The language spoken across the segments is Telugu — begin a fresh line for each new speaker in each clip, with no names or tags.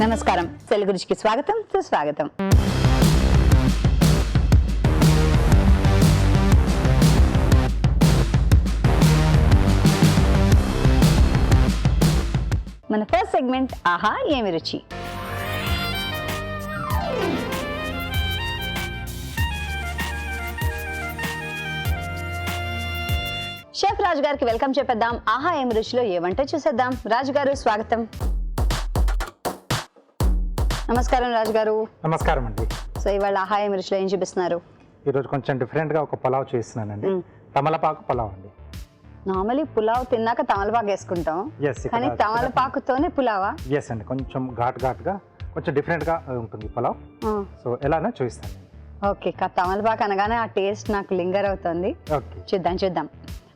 నమస్కారం, తెలుగు రుచికి స్వాగతం, సుస్వాగతం. మన ఫస్ట్ సెగ్మెంట్ ఆహా ఏమి రుచి. షెఫ్ రాజు గారికి వెల్కమ్ చెప్పేద్దాం. ఆహా ఏమి రుచిలో ఏ వంట చూసేద్దాం. రాజు గారు స్వాగతం. నమస్కారం రాజు గారు.
నమస్కారం అండి.
సో ఇవాళ ఆహా ఏమి రుచిలో ఏం చూపిస్తున్నారు?
ఈరోజు కొంచెం డిఫరెంట్ గా ఒక పులావ్ చేస్తున్నానండి. తమలపాకు పులావ్ అండి.
నార్మల్లీ పులావ్ తిన్నాక తమలపాకు వేసుకుంటాం, కానీ తమలపాకుతోనే పులావా?
ఎస్ అండి, కొంచెం ఘాటుగా కొంచెం డిఫరెంట్ గా ఉంటుంది పులావ్. సో ఎలానో చూపిస్తాను.
ఓకే, తమలపాకు అనగానే ఆ టేస్ట్ నాకు లింగర్ అవుతుంది. చూద్దాం.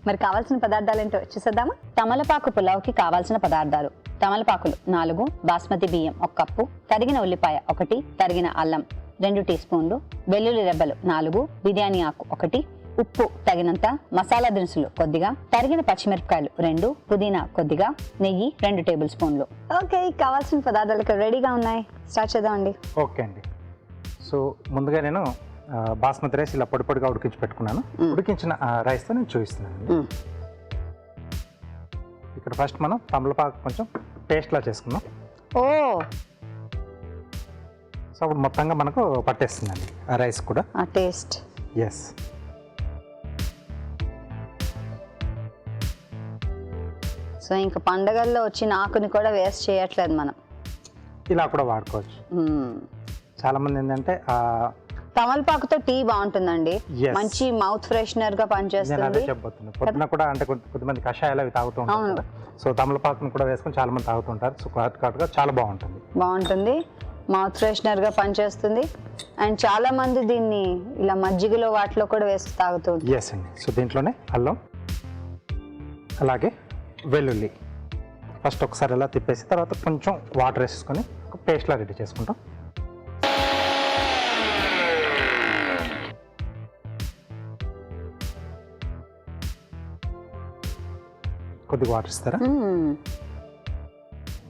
మరి కావాల్సిన పదార్థాలు ఏంటో చూసేద్దామా? తమలపాకు పులావ్కి కావాల్సిన పదార్థాలు: తమలపాకులు 4, బాస్మతి బియ్యం 1 కప్పు, తరిగిన ఉల్లిపాయ 1, తరిగిన అల్లం 2 టీ స్పూన్లు, వెల్లుల్లి రెబ్బలు 4, బిర్యానీ ఆకు 1, ఉప్పు తగినంత, మసాలా దినుసులు కొద్దిగా, తరిగిన పచ్చిమిరపకాయలు 2, పుదీనా కొద్దిగా, నెయ్యి 2 టేబుల్ స్పూన్లు. ఓకే, కావాల్సిన పదార్థాలు ఇక్కడ రెడీగా ఉన్నాయి. స్టార్ట్ చేద్దామండి.
ఓకే అండి. సో ముందుగా నేను బాస్మతి రైస్ ఇలా పొడిగా ఉడికించి పెట్టుకున్నాను. ఉడికించిన రైస్తో నేను చూపిస్తున్నాను. ఇక్కడ ఫస్ట్ మనం తమలపాకు కొంచెం పేస్ట్ లా చేసుకున్నాం.
ఓ,
సో అప్పుడు మొత్తంగా మనకు పట్టేస్తుందండి ఆ రైస్ కూడా
ఆ టేస్ట్.
ఎస్.
సో ఇంకా పండగల్లో వచ్చిన ఆకుని కూడా వేస్ట్ చేయట్లేదు మనం,
ఇలా కూడా వాడుకోవచ్చు. చాలా మంది ఏంటంటే
తమలపాకుతో టీ బాగుంటుందండి, మంచి మౌత్ ఫ్రెషనర్ గా పనిచేస్తుంది.
పొద్దున కూడా అంటే కొద్దిమంది కషాయాలు అవి తాగుతూ ఉంటారు. సో తమలపాకును కూడా వేసుకొని చాలా మంది తాగుతుంటారు. సో ఘాటుగా చాలా బాగుంటుంది, మౌత్ ఫ్రెషనర్ గా పనిచేస్తుంది. అండ్ చాలా మంది దీన్ని ఇలా మజ్జిగలో వాటిలో కూడా వేసి తాగుతుంది. ఎస్ అండి. సో దీంట్లోనే అల్లం అలాగే వెల్లుల్లి ఫస్ట్ ఒకసారి ఇలా తిప్పేసి తర్వాత కొంచెం వాటర్ వేసుకొని ఒక పేస్ట్లా రెడీ చేసుకుంటాం. కొద్దిగా వాటర్ ఇస్తారా?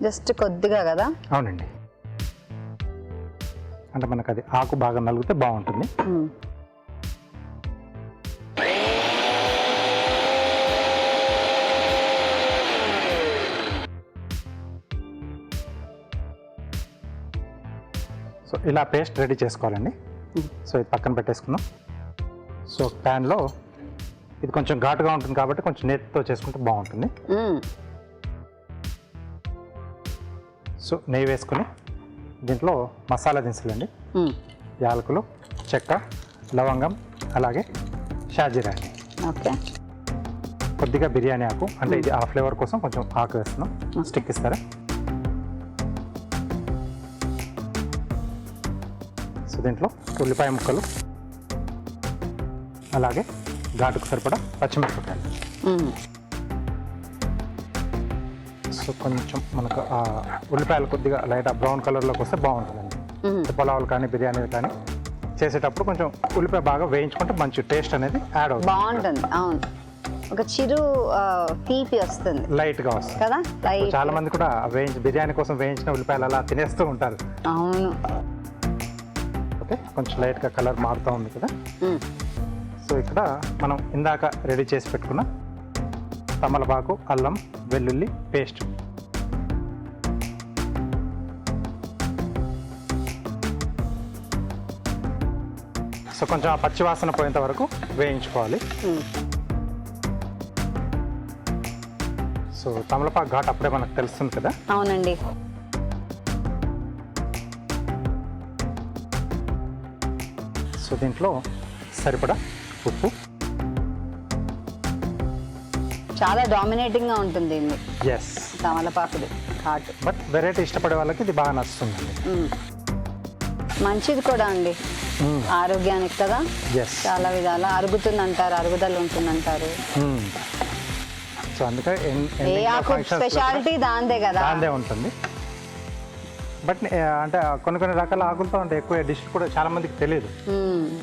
జస్ట్ కొద్దిగా కదా?
అవునండి, అంటే మనకు అది ఆకు బాగా నలిగితే బాగుంటుంది. సో ఇలా పేస్ట్ రెడీ చేసుకోవాలండి. సో ఇది పక్కన పెట్టేసుకుందాం. సో ప్యాన్లో ఇది కొంచెం ఘాటుగా ఉంటుంది కాబట్టి కొంచెం నెయ్యితో చేసుకుంటే బాగుంటుంది. సో నెయ్యి వేసుకొని దీంట్లో మసాలా దినుసులు అండి, యాలకులు, చెక్క, లవంగం, అలాగే షాజీరా అండి.
ఓకే,
కొద్దిగా బిర్యానీ ఆకు, అంటే ఇది ఆ ఫ్లేవర్ కోసం కొంచెం ఆకు వేస్తున్నాం. స్టిక్ ఇస్తారా? సో దీంట్లో ఉల్లిపాయ ముక్కలు, అలాగే ఘాటుకు సరిపడా పచ్చిమిరపకాయలు. సో కొంచెం మనకు ఆ ఉల్లిపాయలు కొద్దిగా లైట్ బ్రౌన్ కలర్లోకి వస్తే బాగుంటుందండి. పులావులు కానీ బిర్యానీలు కానీ చేసేటప్పుడు కొంచెం ఉల్లిపాయ బాగా వేయించుకుంటే మంచి టేస్ట్ అనేది యాడ్ అవుతుంది.
బాగుంటుంది. అవును, ఒక చిరు తీపి వస్తుంది,
లైట్గా వస్తుంది
కదా.
చాలా మంది కూడా బిర్యానీ కోసం వేయించిన ఉల్లిపాయలు అలా తినేస్తూ ఉంటారు.
అవును.
ఓకే, కొంచెం లైట్గా కలర్ మారుతూ ఉంది కదా. సో ఇక్కడ మనం ఇందాక రెడీ చేసి పెట్టుకున్న తమలపాకు, అల్లం, వెల్లుల్లి పేస్ట్ సో కొంచెం ఆ పచ్చి వాసన పోయేంత వరకు వేయించుకోవాలి. సో తమలపాకు ఘాట్ అప్పుడే మనకు తెలుస్తుంది కదా.
అవునండి.
సో దీంట్లో సరిపడా ఉప్పు,
చాలా డామినేటింగ్ గా ఉంటుంది
ఎస్
తమలపాకుది ఘాటు.
బట్ వెరైటీ ఇష్టపడే వాళ్ళకి ఇది బాగా నచ్చుతుందండి.
మంచిది కూడా అండి ఆరోగ్యానికి కదా. చాలా విధాలు అరుగుతుందంటారు, అరుగుదల ఉంటుందంటారు.
సో అందుకే
ఏ ఆకు స్పెషాలిటీ దాందే కదా,
దాందే ఉంటుంది. బట్ అంటే కొన్ని రకాల ఆకులతో అంటే ఎక్కువ డిష్ కూడా చాలా మందికి తెలియదు.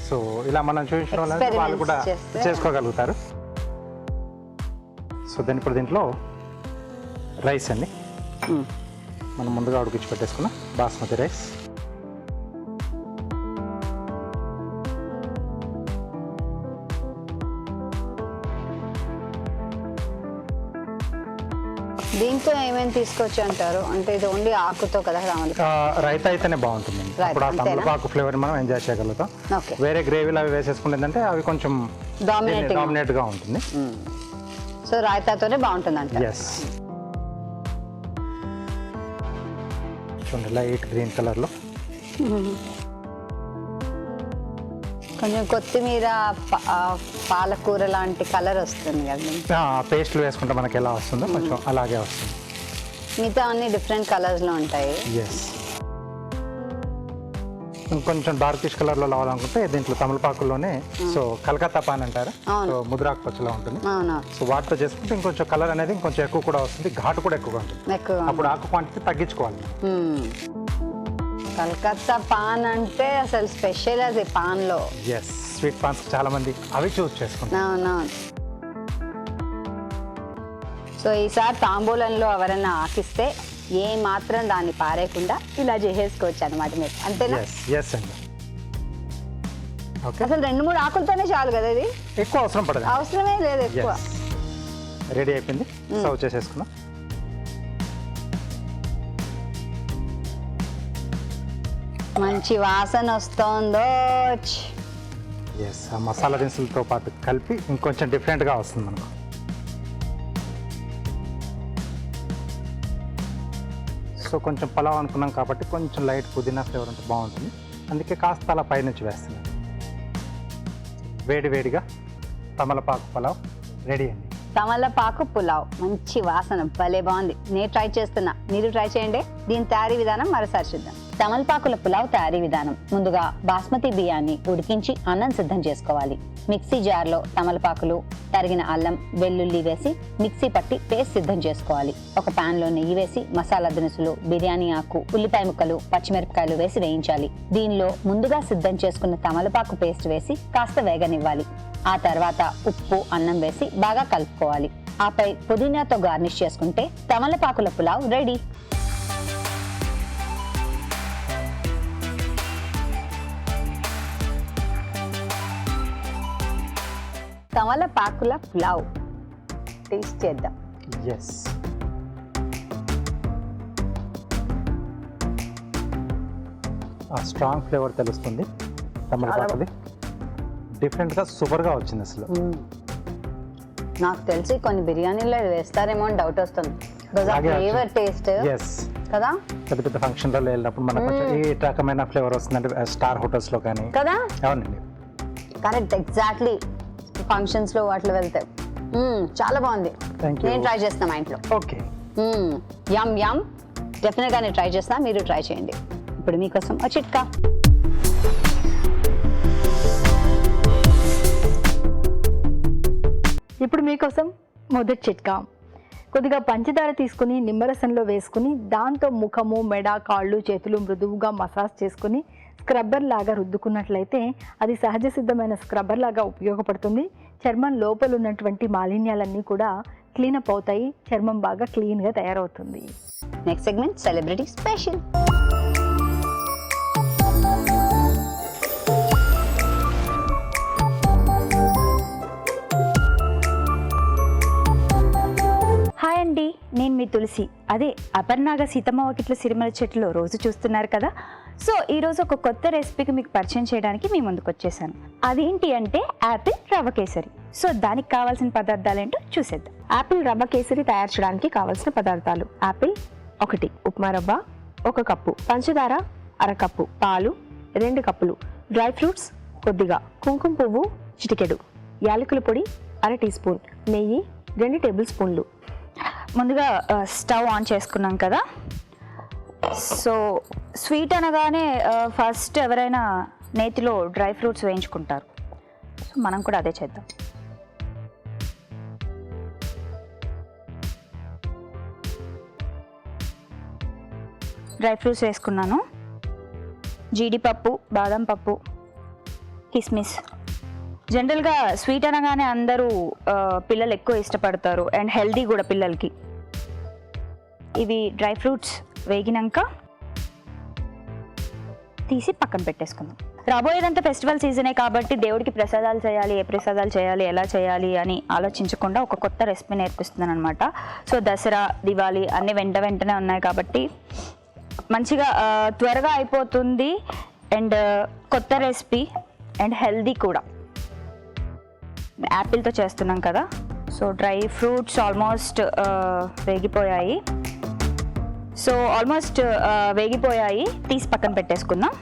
సో ఇలా మనం చూపించడం వల్ల వాళ్ళు కూడా చేసుకోగలుగుతారు. సో ఇప్పుడు దీంట్లో రైస్ అండి. మనం ముందుగా ఉడికించి పెట్టేసుకున్న బాస్మతి రైస్.
దీంతో ఏమేమి తీసుకోవచ్చు అంటారు? అంటే ఇది ఓన్లీ ఆకుతో కదా
రైతా అయితేనే బాగుంటుంది. అప్పుడు ఆ తమలపాకు ఫ్లేవర్ మనం ఎంజాయ్ చేయగలుగుతాం. వేరే గ్రేవీలు అవి వేసేసుకుంటే ఏంటంటే అవి కొంచెం డామినేట్ గా ఉంటుంది.
సో రాయితాతోనే బాగుంటుంది అంటే.
ఎస్, చూడండి లైట్ గ్రీన్ కలర్ లో
కొంచెం కొత్తిమీర పాలకూర లాంటి కలర్ వస్తుంది కదా.
పేస్ట్లు వేసుకుంటే మనకి ఎలా వస్తుందో కొంచెం అలాగే వస్తుంది.
మిగతా అన్ని డిఫరెంట్ కలర్స్ లో ఉంటాయి.
ఎస్, కొంచెం డార్కిష్ కలర్ లో రావాలనుకుంటే దీంట్లో తమలపాకుల్లోనే సో కలకత్తా పాన్ అంటారు. సో ముద్రాకు పచ్చలా ఉంటుంది. సో వాటితో చేసుకుంటే ఇంకొంచెం కలర్ అనేది ఇంకొంచెం ఎక్కువ కూడా వస్తుంది, ఘాటు కూడా ఎక్కువగా ఉంటుంది. అప్పుడు ఆకు క్వాంటిటీ తగ్గించుకోవాలి.
కలకత్తా పాన్ అంటే అసలు స్పెషల్ అది పాన్ లో.
ఎస్, స్వీట్ పాన్స్ చాలా మంది అవి చూస్ చేసుకుంటారు.
సో ఈసారి తాంబూలంలో ఎవరైనా ఆకిస్తే ఏ మాత్రం దాన్ని పారేయకుండా ఇలా చేసేసుకోవచ్చు అనమాట మీరు, అంతేనా?
ఎస్ అండి.
అసలు 2-3 ఆకులతోనే చాలు కదా, ఇది
ఎక్కువ అవసరం పడదు,
అవసరమే లేదు ఎక్కువ.
రెడీ అయిపోయింది, సర్వ్ చేసేసుకున్నాం.
మంచి వాసన వస్తుందో.
ఎస్, ఆ మసాలా దినుసులతో పాటు కలిపి ఇంకొంచెం డిఫరెంట్గా వస్తుంది మనకు. సో కొంచెం పలావ్ అనుకున్నాం కాబట్టి కొంచెం లైట్ పుదీనా ఫ్లేవర్ ఉంటే బాగుంటుంది, అందుకే కాస్త అలా పైనుంచి వేస్తున్నాం. వేడివేడిగా తమలపాకు పలావ్ రెడీ అండి.
తమలపాకు పులావ్ మంచి వాసన, భలే బాగుంది. నేను ట్రై చేస్తున్నా, మీరు ట్రై చేయండి. దీని తయారీ విధానం మరోసారి చూద్దాం. తమలపాకుల పులావ్ తయారీ విధానం: ముందుగా బాస్మతి బియ్యాన్ని ఉడికించి అన్నం సిద్ధం చేసుకోవాలి. మిక్సీ జార్లో తమలపాకులు, తరిగిన అల్లం, వెల్లుల్లి వేసి మిక్సీ పట్టి పేస్ట్ సిద్ధం చేసుకోవాలి. ఒక పాన్ లో నెయ్యి వేసి మసాలా దినుసులు, బిర్యానీ ఆకు, ఉల్లిపాయ ముక్కలు, పచ్చిమిరపకాయలు వేసి వేయించాలి. దీనిలో ముందుగా సిద్ధం చేసుకున్న తమలపాకు పేస్ట్ వేసి కాస్త వేగనివ్వాలి. ఆ తర్వాత ఉప్పు, అన్నం వేసి బాగా కలుపుకోవాలి. ఆపై పుదీనాతో గార్నిష్ చేసుకుంటే తమలపాకుల పులావ్ రెడీ. తమలపాకుల పులావ్ టేస్ట్ చేద్దాం.
ఎస్, ఆ స్ట్రాంగ్ ఫ్లేవర్ తెలుస్తుంది తమలపాకుది. డిఫరెంట్గా సూపర్గా వచ్చింది అసలు.
నాకు తెలిసి కొన్ని బిర్యానీలో వేస్తారేమో అని డౌట్ వస్తుంది. ఫ్లేవర్ టేస్ట్ కదా,
పెద్ద పెద్ద ఫంక్షన్లలో వెళ్ళినప్పుడు మనకు కొంచెం ఏ రకమైన ఫ్లేవర్ వస్తుందంటే స్టార్ హోటల్స్లో కానీ
కదా.
అవునండి,
కరెక్ట్, ఎగ్జాక్ట్లీ. ఫంక్షన్స్ లో వాటిలో వెళ్తాయి. చాలా బాగుంది, నేను ట్రై చేస్తాను మా ఇంట్లో.
ఓకే,
యమ్ యమ్, డెఫినెట్గా నేను ట్రై చేస్తాను, మీరు ట్రై చేయండి. ఇప్పుడు మీకోసం ఒక చిట్కా.
ఇప్పుడు మీకోసం మొదటి చిట్కా. కొద్దిగా పంచదార తీసుకుని నిమ్మరసంలో వేసుకుని దాంతో ముఖము, మెడ, కాళ్ళు, చేతులు మృదువుగా మసాజ్ చేసుకుని స్క్రబ్బర్ లాగా రుద్దుకున్నట్లయితే అది సహజ సిద్ధమైన స్క్రబ్బర్ లాగా ఉపయోగపడుతుంది. చర్మం లోపల ఉన్నటువంటి మాలిన్యాలన్నీ కూడా క్లీనప్ అవుతాయి, చర్మం బాగా క్లీన్గా తయారవుతుంది.
Next segment celebrity special.
Hi అండి, నేను మీ తులసి. అదే అపర్ణాగ సీతమ్మ వాకిట్ల సిరిమల చెట్టులో రోజు చూస్తున్నారు కదా. సో ఈరోజు ఒక కొత్త రెసిపీకి మీకు పరిచయం చేయడానికి మీ ముందుకు వచ్చేసాను. అదేంటి అంటే యాపిల్ రవ్వ కేసరి. సో దానికి కావాల్సిన పదార్థాలు ఏంటో చూసేద్దాం. యాపిల్ రవ్వ కేసరి తయారు చేయడానికి కావాల్సిన పదార్థాలు: యాపిల్ 1, ఉప్మా రవ్వ 1 కప్పు, పంచదార 1/2 కప్పు, పాలు 2 కప్పులు, డ్రై ఫ్రూట్స్ కొద్దిగా, కుంకుమ పువ్వు చిటికెడు, యాలకుల పొడి 1/2 టీ స్పూన్, నెయ్యి 2 టేబుల్ స్పూన్లు. ముందుగా స్టవ్ ఆన్ చేసుకున్నాం కదా. సో స్వీట్ అనగానే ఫస్ట్ ఎవరైనా నేతిలో డ్రై ఫ్రూట్స్ వేయించుకుంటారు. సో మనం కూడా అదే చేద్దాం. డ్రై ఫ్రూట్స్ వేసుకున్నాను. జీడిపప్పు, బాదం పప్పు, కిస్మిస్. జనరల్గా స్వీట్ అనగానే అందరూ పిల్లలు ఎక్కువ ఇష్టపడతారు, అండ్ హెల్దీ కూడా పిల్లలకి. ఇవి డ్రై ఫ్రూట్స్ వేగినాక తీసి పక్కన పెట్టేసుకుందాం. రాబోయేదంతా ఫెస్టివల్ సీజనే కాబట్టి దేవుడికి ప్రసాదాలు చేయాలి, ఏ ప్రసాదాలు చేయాలి, ఎలా చేయాలి అని ఆలోచించకుండా ఒక కొత్త రెసిపీ నేర్పిస్తున్నాను అనమాట. సో దసరా, దివాళీ అన్నీ వెంటనే ఉన్నాయి కాబట్టి మంచిగా త్వరగా అయిపోతుంది అండ్ కొత్త రెసిపీ అండ్ హెల్దీ కూడా. యాపిల్తో చేస్తున్నాం కదా. సో డ్రై ఫ్రూట్స్ ఆల్మోస్ట్ వేగిపోయాయి. తీసి పక్కన పెట్టేసుకుందాం.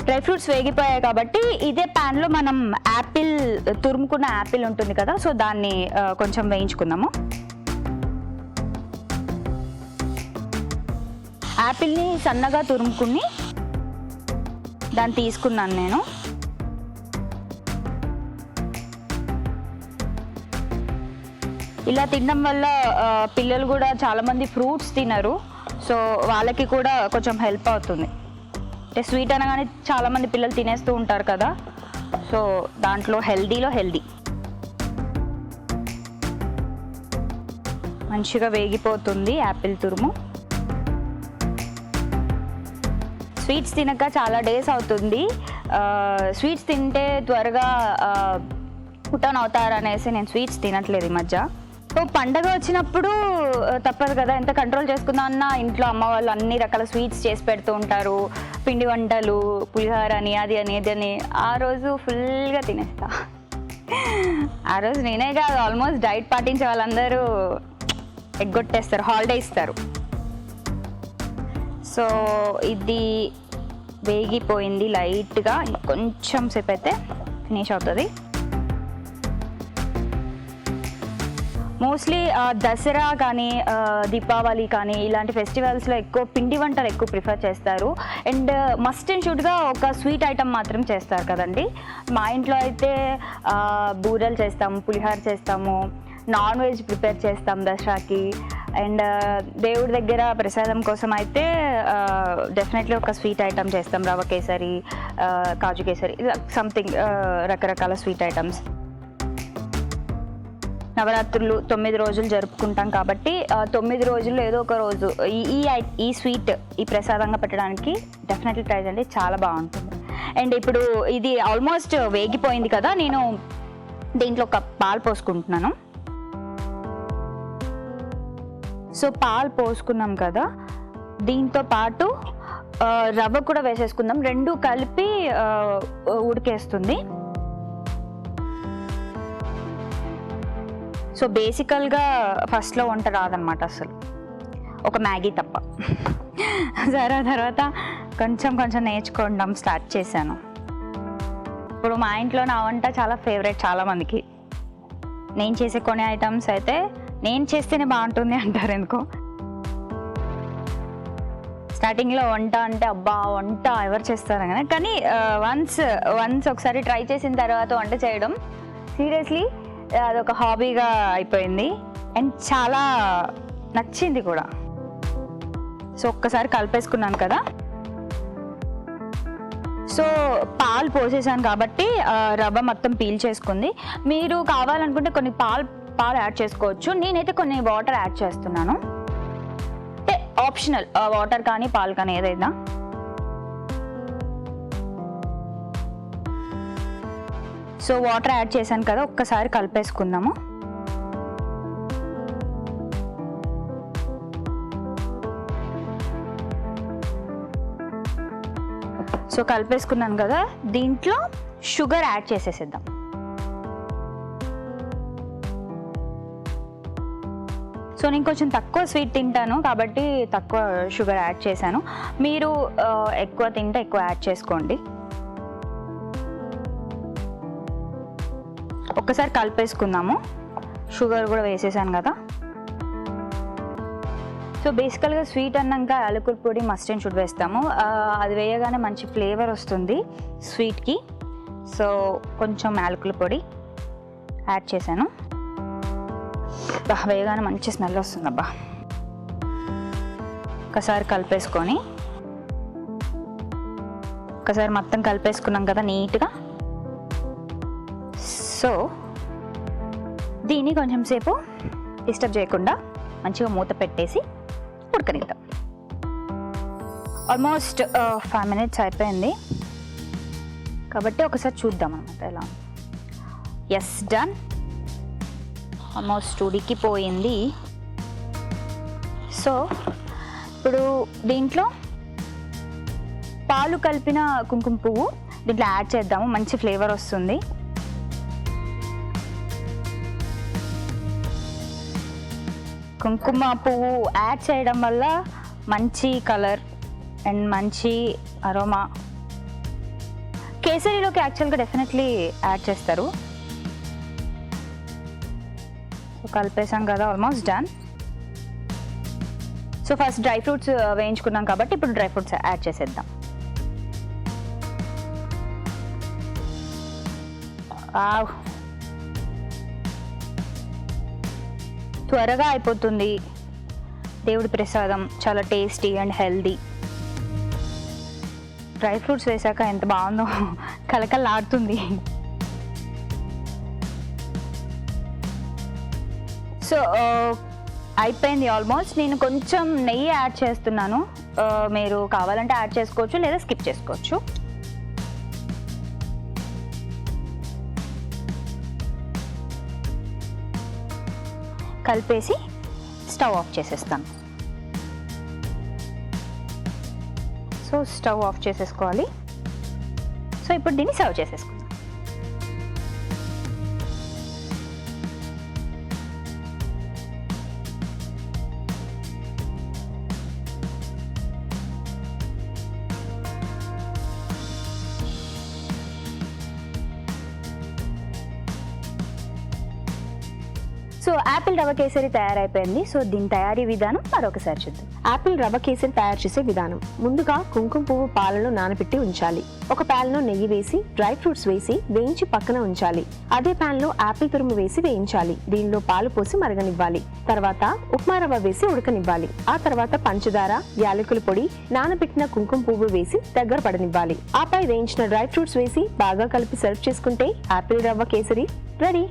డ్రై ఫ్రూట్స్ వేగిపోయాయి కాబట్టి ఇదే ప్యాన్లో మనం తురుముకున్న యాపిల్ ఉంటుంది కదా, సో దాన్ని కొంచెం వేయించుకుందాము. యాపిల్ని సన్నగా తురుముకుని దాన్ని తీసుకున్నాను నేను. ఇలా తినడం వల్ల పిల్లలు కూడా చాలామంది ఫ్రూట్స్ తినరు, సో వాళ్ళకి కూడా కొంచెం హెల్ప్ అవుతుంది. అంటే స్వీట్ అనగానే చాలామంది పిల్లలు తినేస్తూ ఉంటారు కదా, సో దాంట్లో హెల్దీలో హెల్దీ. మంచిగా వేగిపోతుంది యాపిల్ తురుము. స్వీట్స్ తినక చాలా డేస్ అవుతుంది. స్వీట్స్ తింటే త్వరగా పుట్టన్ అవుతారనేసి నేను స్వీట్స్ తినట్లేదు ఈ మధ్య. సో పండగ వచ్చినప్పుడు తప్పదు కదా, ఎంత కంట్రోల్ చేసుకుందాం అన్నా ఇంట్లో అమ్మ వాళ్ళు అన్ని రకాల స్వీట్స్ చేసి పెడుతూ ఉంటారు, పిండి వంటలు, పులిహోర అని అది అని ఇది అని. ఆ రోజు ఫుల్గా తినేస్తా. ఆ రోజు నేనే కాదు, ఆల్మోస్ట్ డైట్ పాటించే వాళ్ళందరూ ఎగ్గొట్టేస్తారు, హాలిడే ఇస్తారు. సో ఇది వేగిపోయింది లైట్గా, కొంచెం సేపు అయితే ఫినిష్ అవుతుంది. మోస్ట్లీ దసరా కానీ దీపావళి కానీ ఇలాంటి ఫెస్టివల్స్లో ఎక్కువ పిండి వంటలు ఎక్కువ ప్రిఫర్ చేస్తారు. అండ్ మస్ట్ అండ్ షుడ్గా ఒక స్వీట్ ఐటమ్ మాత్రం చేస్తారు కదండి. మా ఇంట్లో అయితే బూరెలు చేస్తాము, పులిహోర చేస్తాము, నాన్ వెజ్ ప్రిపేర్ చేస్తాం దసరాకి. అండ్ దేవుడి దగ్గర ప్రసాదం కోసం అయితే డెఫినెట్లీ ఒక స్వీట్ ఐటమ్ చేస్తాం, రవ్వ కేసరి, కాజు కేసరి, సంథింగ్ రకరకాల స్వీట్ ఐటమ్స్. నవరాత్రులు 9 రోజులు జరుపుకుంటాం కాబట్టి 9 రోజుల్లో ఏదో ఒక రోజు ఈ స్వీట్ ఈ ప్రసాదంగా పెట్టడానికి డెఫినెట్లీ ట్రై చేయండి, చాలా బాగుంటుంది. అండ్ ఇప్పుడు ఇది ఆల్మోస్ట్ వేగిపోయింది కదా, నేను దీంట్లో ఒక పాలు పోసుకుంటున్నాను. సో పాలు పోసుకున్నాం కదా, దీంతో పాటు రవ్వ కూడా వేసేసుకుందాం, రెండు కలిపి ఉడికేస్తుంది. సో బేసికల్గా ఫస్ట్లో వంట రాదనమాట అసలు, ఒక మ్యాగీ తప్ప. తర్వాత కొంచెం నేర్చుకోవడం స్టార్ట్ చేశాను. ఇప్పుడు మా ఇంట్లో నా వంట చాలా ఫేవరెట్ చాలామందికి. నేను చేసే కొన్ని ఐటమ్స్ అయితే నేను చేస్తేనే బాగుంటుంది అంటారు ఎందుకో. స్టార్టింగ్లో వంట అంటే అబ్బా వంట ఎవరు చేస్తారు కదా, కానీ వన్స్ ఒకసారి ట్రై చేసిన తర్వాత వంట చేయడం సీరియస్లీ అదొక హాబీగా అయిపోయింది అండ్ చాలా నచ్చింది కూడా. సో ఒక్కసారి కలిపేసుకున్నాను కదా, సో పాలు పోసేసాను కాబట్టి రవ్వ మొత్తం పీల్ చేసుకుంది. మీరు కావాలనుకుంటే కొన్ని పాలు యాడ్ చేసుకోవచ్చు, నేనైతే కొన్ని వాటర్ యాడ్ చేస్తున్నాను. అంటే ఆప్షనల్, వాటర్ కానీ పాలు కానీ ఏదైనా. సో వాటర్ యాడ్ చేశాను కదా, ఒక్కసారి కలిపేసుకుందాము. సో కలిపేసుకున్నాను కదా, దీంట్లో షుగర్ యాడ్ చేసేసేద్దాం. సో నేను కొంచెం తక్కువ స్వీట్ తింటాను కాబట్టి తక్కువ షుగర్ యాడ్ చేశాను. మీరు ఎక్కువ తింటే ఎక్కువ యాడ్ చేసుకోండి. ఒక్కసారి కలిపేసుకుందాము. షుగర్ కూడా వేసేసాను కదా. సో బేసికల్గా స్వీట్ అన్నాక యాలకుల పొడి మస్ట్ అండ్ షుడ్ వేస్తాము. అది వేయగానే మంచి ఫ్లేవర్ వస్తుంది స్వీట్కి. సో కొంచెం యాలకుల పొడి యాడ్ చేశాను. వేయగానే మంచి స్మెల్ వస్తుంది అబ్బా. ఒకసారి కలిపేసుకొని ఒక్కసారి మొత్తం కలిపేసుకున్నాం కదా నీట్గా. సో దీన్ని కొంచెం సేపు డిస్టర్బ్ చేయకుండా మంచిగా మూత పెట్టేసి ఉడకనిద్దాం. ఆల్మోస్ట్ 5 minutes అయిపోయింది కాబట్టి ఒకసారి చూద్దాం అన్నమాట ఎలా. Yes, done. ఆల్మోస్ట్ ఉడికిపోయింది. సో ఇప్పుడు దీంట్లో పాలు కలిపిన కుంకుమ పువ్వు దీంట్లో యాడ్ చేద్దాము, మంచి ఫ్లేవర్ వస్తుంది. కుంకుమ పువ్వు యాడ్ చేయడం వల్ల మంచి కలర్ అండ్ మంచి అరోమా. కేసరిలోకి యాక్చువల్గా డెఫినెట్లీ యాడ్ చేస్తారు. సో కలిపేసాం కదా, almost done. So first dry fruits వేయించుకున్నాం కాబట్టి ఇప్పుడు డ్రై ఫ్రూట్స్ యాడ్ చేసేద్దాం. త్వరగా అయిపోతుంది. దేవుడి ప్రసాదం, చాలా tasty and healthy. Dry fruits వేసాక ఎంత బాగుందో, కలకల్లాడుతుంది. సో అయిపోయింది ఆల్మోస్ట్. నేను కొంచెం నెయ్యి యాడ్ చేస్తున్నాను. మీరు కావాలంటే యాడ్ చేసుకోవచ్చు లేదా స్కిప్ చేసుకోవచ్చు. కలిపేసి స్టవ్ ఆఫ్ చేసేస్తాను. సో స్టవ్ ఆఫ్ చేసేసుకోవాలి. సో ఇప్పుడు దీన్ని సర్వ్ చేసేసుకుందాం. సో యాపిల్ రవ్వ కేసరి తయారైపోయింది. సో దీని తయారీ విధానం మరొకసారి చూద్దాం.
యాపిల్ రవ్వ కేసరి తయారు చేసే విధానం. ముందుగా కుంకుమ పువ్వు పాలలో నానబెట్టి ఉంచాలి. ఒక ప్యాన్ లో నెయ్యి వేసి డ్రై ఫ్రూట్స్ వేసి వేయించి పక్కన ఉంచాలి. అదే ప్యాన్ లో యాపిల్ తురుము వేసి వేయించాలి. దీనిలో పాలు పోసి మరగనివ్వాలి. తర్వాత ఉప్మా రవ్వ వేసి ఉడకనివ్వాలి. ఆ తర్వాత పంచదార, యాలకుల పొడి, నానబెట్టిన కుంకుమ పువ్వు వేసి దగ్గర పడనివ్వాలి. ఆపై వేయించిన డ్రై ఫ్రూట్స్ వేసి బాగా కలిపి సర్వ్ చేసుకుంటే యాపిల్ రవ్వ కేసరి రెడీ.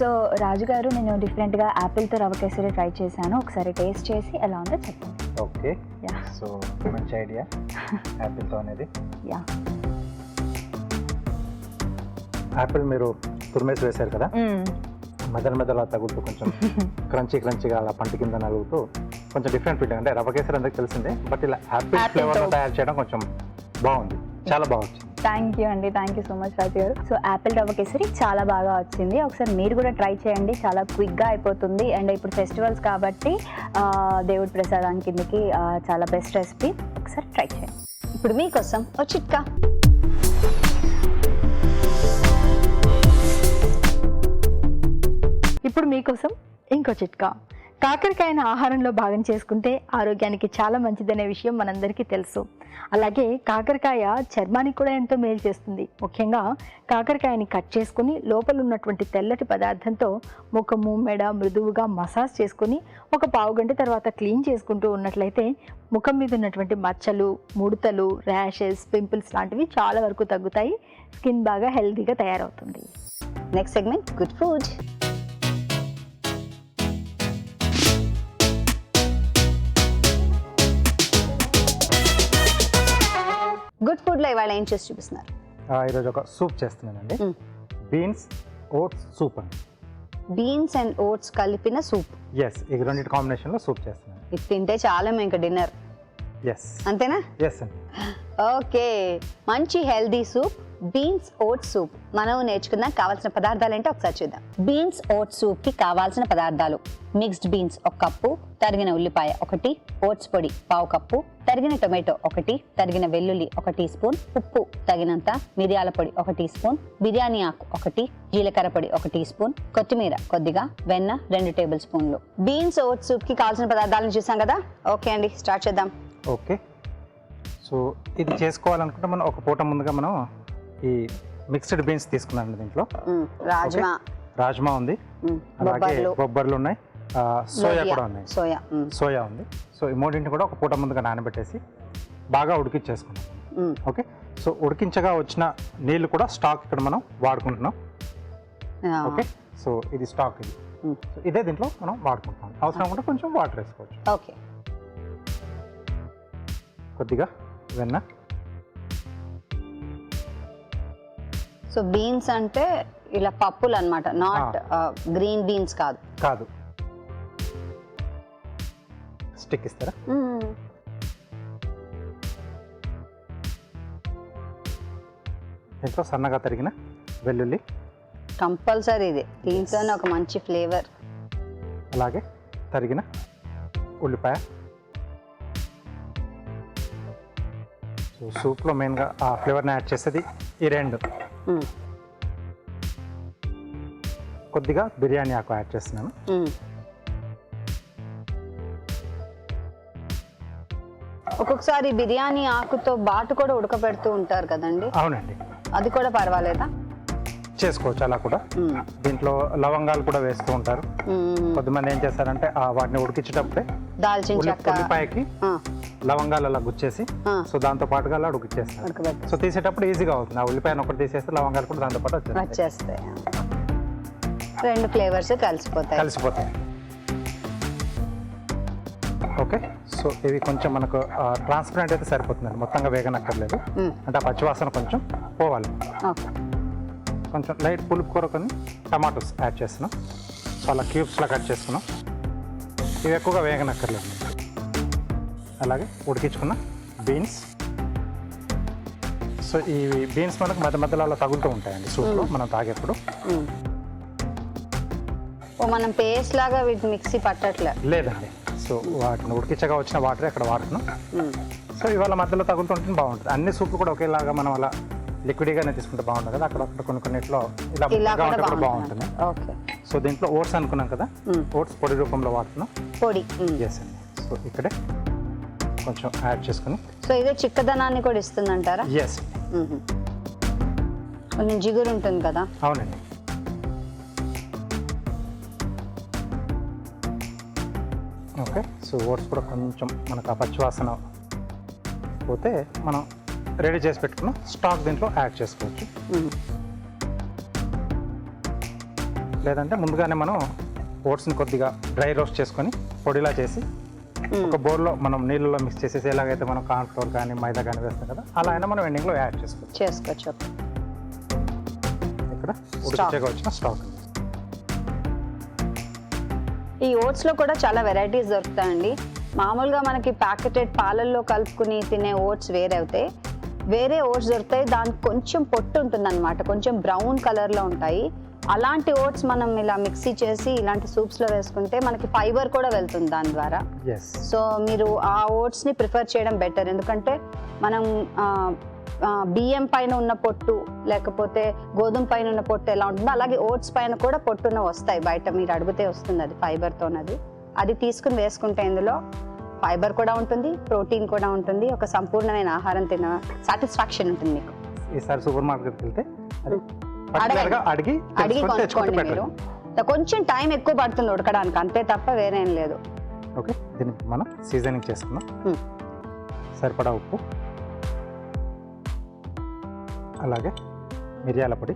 సో రాజుగారు, నేను డిఫరెంట్గా యాపిల్తో రవ్వ కేసరి ట్రై చేశాను. ఒకసారి టేస్ట్ చేసి ఎలా ఉందో చెప్పండి.
Okay,
yeah.
సో మంచి ఐడియా యాపిల్తో అనేది.
యా.
యాపిల్ మీరు తురిమేసి వేశారు కదా, మెదలు తగులుతూ కొంచెం క్రంచీగా అలా పంట కింద నలుగుతూ కొంచెం డిఫరెంట్ ఫీలింగ్. అంటే రవ్వ కేసరి అందరికి తెలిసిందే, బట్ ఇలా యాపిల్ ఫ్లేవర్లో తయారు చేయడం కొంచెం బాగుంది, చాలా బాగా వచ్చింది.
థ్యాంక్ యూ అండి, థ్యాంక్ యూ సో మచ్ రాజు గారు. సో యాపిల్ రవ్వ కేసరి చాలా బాగా వచ్చింది. ఒకసారి మీరు కూడా ట్రై చేయండి, చాలా క్విక్గా అయిపోతుంది. అండ్ ఇప్పుడు ఫెస్టివల్స్ కాబట్టి దేవుడి ప్రసాదానికి కిందకి చాలా బెస్ట్ రెసిపీ. ఒకసారి ట్రై చేయండి.
ఇప్పుడు మీకోసం ఓ చిట్కా.
ఇప్పుడు మీకోసం ఇంకో చిట్కా. కాకరకాయను ఆహారంలో భాగం చేసుకుంటే ఆరోగ్యానికి చాలా మంచిదనే విషయం మనందరికీ తెలుసు. అలాగే కాకరకాయ చర్మానికి కూడా ఎంతో మేలు చేస్తుంది. ముఖ్యంగా కాకరకాయని కట్ చేసుకుని లోపల ఉన్నటువంటి తెల్లటి పదార్థంతో ముఖము, మెడ మృదువుగా మసాజ్ చేసుకుని ఒక పావు గంట తర్వాత క్లీన్ చేసుకుంటూ ఉన్నట్లయితే ముఖం మీద ఉన్నటువంటి మచ్చలు, ముడతలు, ర్యాషెస్, పింపుల్స్ లాంటివి చాలా వరకు తగ్గుతాయి. స్కిన్ బాగా హెల్తీగా తయారవుతుంది.
Next segment good food. Good food లో ఇవాళ ఏం చేసి చూపిస్తున్నారు?
ఈరోజు ఒక సూప్ చేస్తున్నానండి. బీన్స్ ఓట్స్ సూప్ అండి.
బీన్స్ అండ్ ఓట్స్ కలిపిన సూప్.
ఎస్, ఈ రెండింటి కాంబినేషన్లో సూప్ చేస్తున్నాను.
ఇది తింటే చాలా ఇంకా డిన్నర్.
ఎస్,
అంతేనా?
ఎస్ అండి.
ఓకే, మంచి healthy soup, beans vote soup. మనం నేర్చుకుందాం. కావాల్సిన పదార్థాలు ఏంటో ఒకసారి చూద్దాం. బీన్స్ ఓట్ సూప్ కి కావాల్సిన పదార్థాలు: మిక్స్డ్ బీన్స్ 1 కప్పు, తరిగిన ఉల్లిపాయ 1, ఓట్స్ పొడి 1/2 కప్పు, తరిగిన టొమాటో 1, తరిగిన వెల్లుల్లి 1 టీ స్పూన్, ఉప్పు తగినంత, మిరియాల పొడి 1 టీ స్పూన్, బిర్యానీ ఆకు 1, జీలకర్ర పొడి 1 టీ స్పూన్, కొత్తిమీర కొద్దిగా, వెన్న 2 టేబుల్ స్పూన్లు. బీన్స్ ఓట్ సూప్ కి కావాల్సిన పదార్థాలను చూసాం కదా. ఓకే అండి, స్టార్ట్ చేద్దాం.
ఓకే, సో ఇది చేసుకోవాలనుకుంటే మనం ఒక పూట ముందుగా మనం ఈ మిక్స్డ్ బీన్స్ తీసుకున్నాను. దీంట్లో రాజ్మా ఉంది, అలాగే
బొబ్బర్లు.
బొబ్బర్లు ఉన్నాయి, సోయా కూడా ఉన్నాయి. సోయా ఉంది. సో ఈ మూడింటిని కూడా ఒక పూట ముందుగా నానబెట్టేసి బాగా ఉడికించేసుకున్నాం. ఓకే, సో ఉడికించగా వచ్చిన నీళ్ళు కూడా స్టాక్ ఇక్కడ మనం వాడుకుంటున్నాం. ఓకే, సో ఇది స్టాక్, ఇది సో ఇదే దీంట్లో మనం వాడుకుంటున్నాం. అవసరం ఉంటే కొంచెం వాటర్ వేసుకోవచ్చు.
ఓకే,
కొద్దిగా వెన్న.
సో బీన్స్ అంటే ఇలా పప్పులు అన్నమాట, నాట్ గ్రీన్ బీన్స్ కాదు.
కాదు, స్టిక్ ఇస్తారా? దీంట్లో సన్నగా తరిగిన వెల్లుల్లి
కంపల్సరీ, ఇది దీంట్లోనే ఒక మంచి ఫ్లేవర్.
అలాగే తరిగిన ఉల్లిపాయ. సో సూప్లో మెయిన్గా ఆ ఫ్లేవర్ని యాడ్ చేసేది ఈ రెండు. కొద్దిగా బిర్యానీ ఆకు యాడ్ చేస్తున్నాను.
ఒక్కొక్కసారి బిర్యానీ ఆకుతో బాటు కూడా ఉడకబెడుతూ ఉంటారు కదండి.
అవునండి,
అది కూడా పర్వాలేదా?
చేసుకోవచ్చు అలా కూడా. దీంట్లో లవంగాలు కూడా వేస్తూ ఉంటారు. కొద్దిమంది ఏం చేస్తారంటే వాటిని ఉడికించేటప్పుడే
దాల్చిన చెక్క,
ఉల్లిపాయకి లవంగాలు అలా గుచ్చేసి సో దాంతో పాటుగా అలా ఉడికిచ్చేస్తారు. సో తీసేటప్పుడు ఈజీగా అవుతుంది. ఆ ఉల్లిపాయను ఒకటి తీసేస్తే లవంగాలు కూడా దాంతో పాటు
వచ్చేస్తాయి. రెండు ఫ్లేవర్స్ కలిసిపోతాయి.
ఓకే, సో ఇవి కొంచెం మనకు ట్రాన్స్పరెంట్ అయితే సరిపోతుందండి, మొత్తంగా వేగనక్కర్లేదు. అంటే ఆ పచ్చివాసన కొంచెం పోవాలి. కొంచెం లైట్ పులుపు కొరకొని టమాటోస్ యాడ్ చేస్తున్నాం. సో అలా క్యూబ్స్లా కట్ చేస్తున్నాం. ఇవి ఎక్కువగా వేగనక్కర్లేదు. అలాగే ఉడికించుకున్న బీన్స్. సో ఈ బీన్స్ మనకు మధ్య మధ్యలో అలా తగులుతూ ఉంటాయండి సూప్లో మనం తాగేప్పుడు.
మనం పేస్ట్ లాగా వీటిని మిక్సీ పట్టట్లే
లేదండి. సో వాటిని ఉడికించగా వచ్చిన వాటర్ అక్కడ వాడుతున్నాం. సో ఇవాళ మధ్యలో తగులుతుంటే బాగుంటుంది. అన్ని సూప్లు కూడా ఒకేలాగా మనం అలా లిక్విడ్గానే తీసుకుంటే బాగుంటుంది కదా. అక్కడ కొన్నిట్లో ఇలా కూడా బాగుంటుంది. సో దీంట్లో ఓట్స్ అనుకున్నాం కదా, ఓట్స్ పొడి రూపంలో వాడుతున్నాం.
పొడి
ఎస్ అండి. సో ఇక్కడే కొంచెం యాడ్ చేసుకుని.
సో ఇదే చిక్కదనాన్ని కూడా ఇస్తుంది అంటారా?
ఎస్,
కొంచెం జిగురు ఉంటుంది కదా.
అవునండి. ఓకే, సో ఓట్స్ కూడా కొంచెం మనకు ఆ పచ్చివాసన పోతే మనం రెడీ చేసి పెట్టుకున్న స్టాక్ దీంట్లో యాడ్ చేసుకోవచ్చు. లేదంటే ముందుగానే మనం ఓట్స్ని కొద్దిగా డ్రై రోస్ట్ చేసుకొని పొడిలా చేసి ఒక బౌల్లో మనం నీళ్ళలో మిక్స్ చేసేసి ఎలాగైతే మనం కార్న్ ఫ్లోర్ కానీ మైదా కానీ వేస్తాం కదా, అలా అయినా మనం ఎండింగ్లో యాడ్ చేసుకోవచ్చు. ఇక్కడ ఉడికించగా వచ్చిన స్టాక్.
ఈ ఓట్స్లో కూడా చాలా వెరైటీస్ దొరుకుతాయండి. మామూలుగా మనకి ప్యాకెటెడ్ పాలల్లో కలుపుకుని తినే ఓట్స్ వేరే అవుతాయి, వేరే ఓట్స్ దొరుకుతాయి. దానికి కొంచెం పొట్టు ఉంటుంది అనమాట, కొంచెం బ్రౌన్ కలర్లో ఉంటాయి. అలాంటి ఓట్స్ మనం ఇలా మిక్సీ చేసి ఇలాంటి సూప్స్లో వేసుకుంటే మనకి ఫైబర్ కూడా వెళ్తుంది దాని ద్వారా. సో మీరు ఆ ఓట్స్ని ప్రిఫర్ చేయడం బెటర్. ఎందుకంటే మనం బియ్యం పైన ఉన్న పొట్టు లేకపోతే గోధుమ పైన ఉన్న పొట్టు ఎలా ఉంటుందో అలాగే ఓట్స్ పైన కూడా పొట్టున వస్తాయి. బయట మీరు అడిగితే వస్తుంది అది ఫైబర్తోనది. అది తీసుకుని వేసుకుంటే ఇందులో ఫైబర్ కూడా ఉంటుంది, ప్రోటీన్ కూడా ఉంటుంది, ఒక సంపూర్ణమైన ఆహారం తిన్న సాటిస్ఫాక్షన్ ఉంటుంది మీకు.
ఈసారి సూపర్ మార్కెట్కి వెళ్తే
అడిగి కొనుక్కోండి మీరు. కొంచెం టైం ఎక్కువ పడుతుంది ఉడకడానికి, అంతే తప్ప వేరేం లేదు.
ఓకే, దీనికి మనం సీజనింగ్ చేసుకుందాం. సరిపడా ఉప్పు, అలాగే మిరియాల పొడి,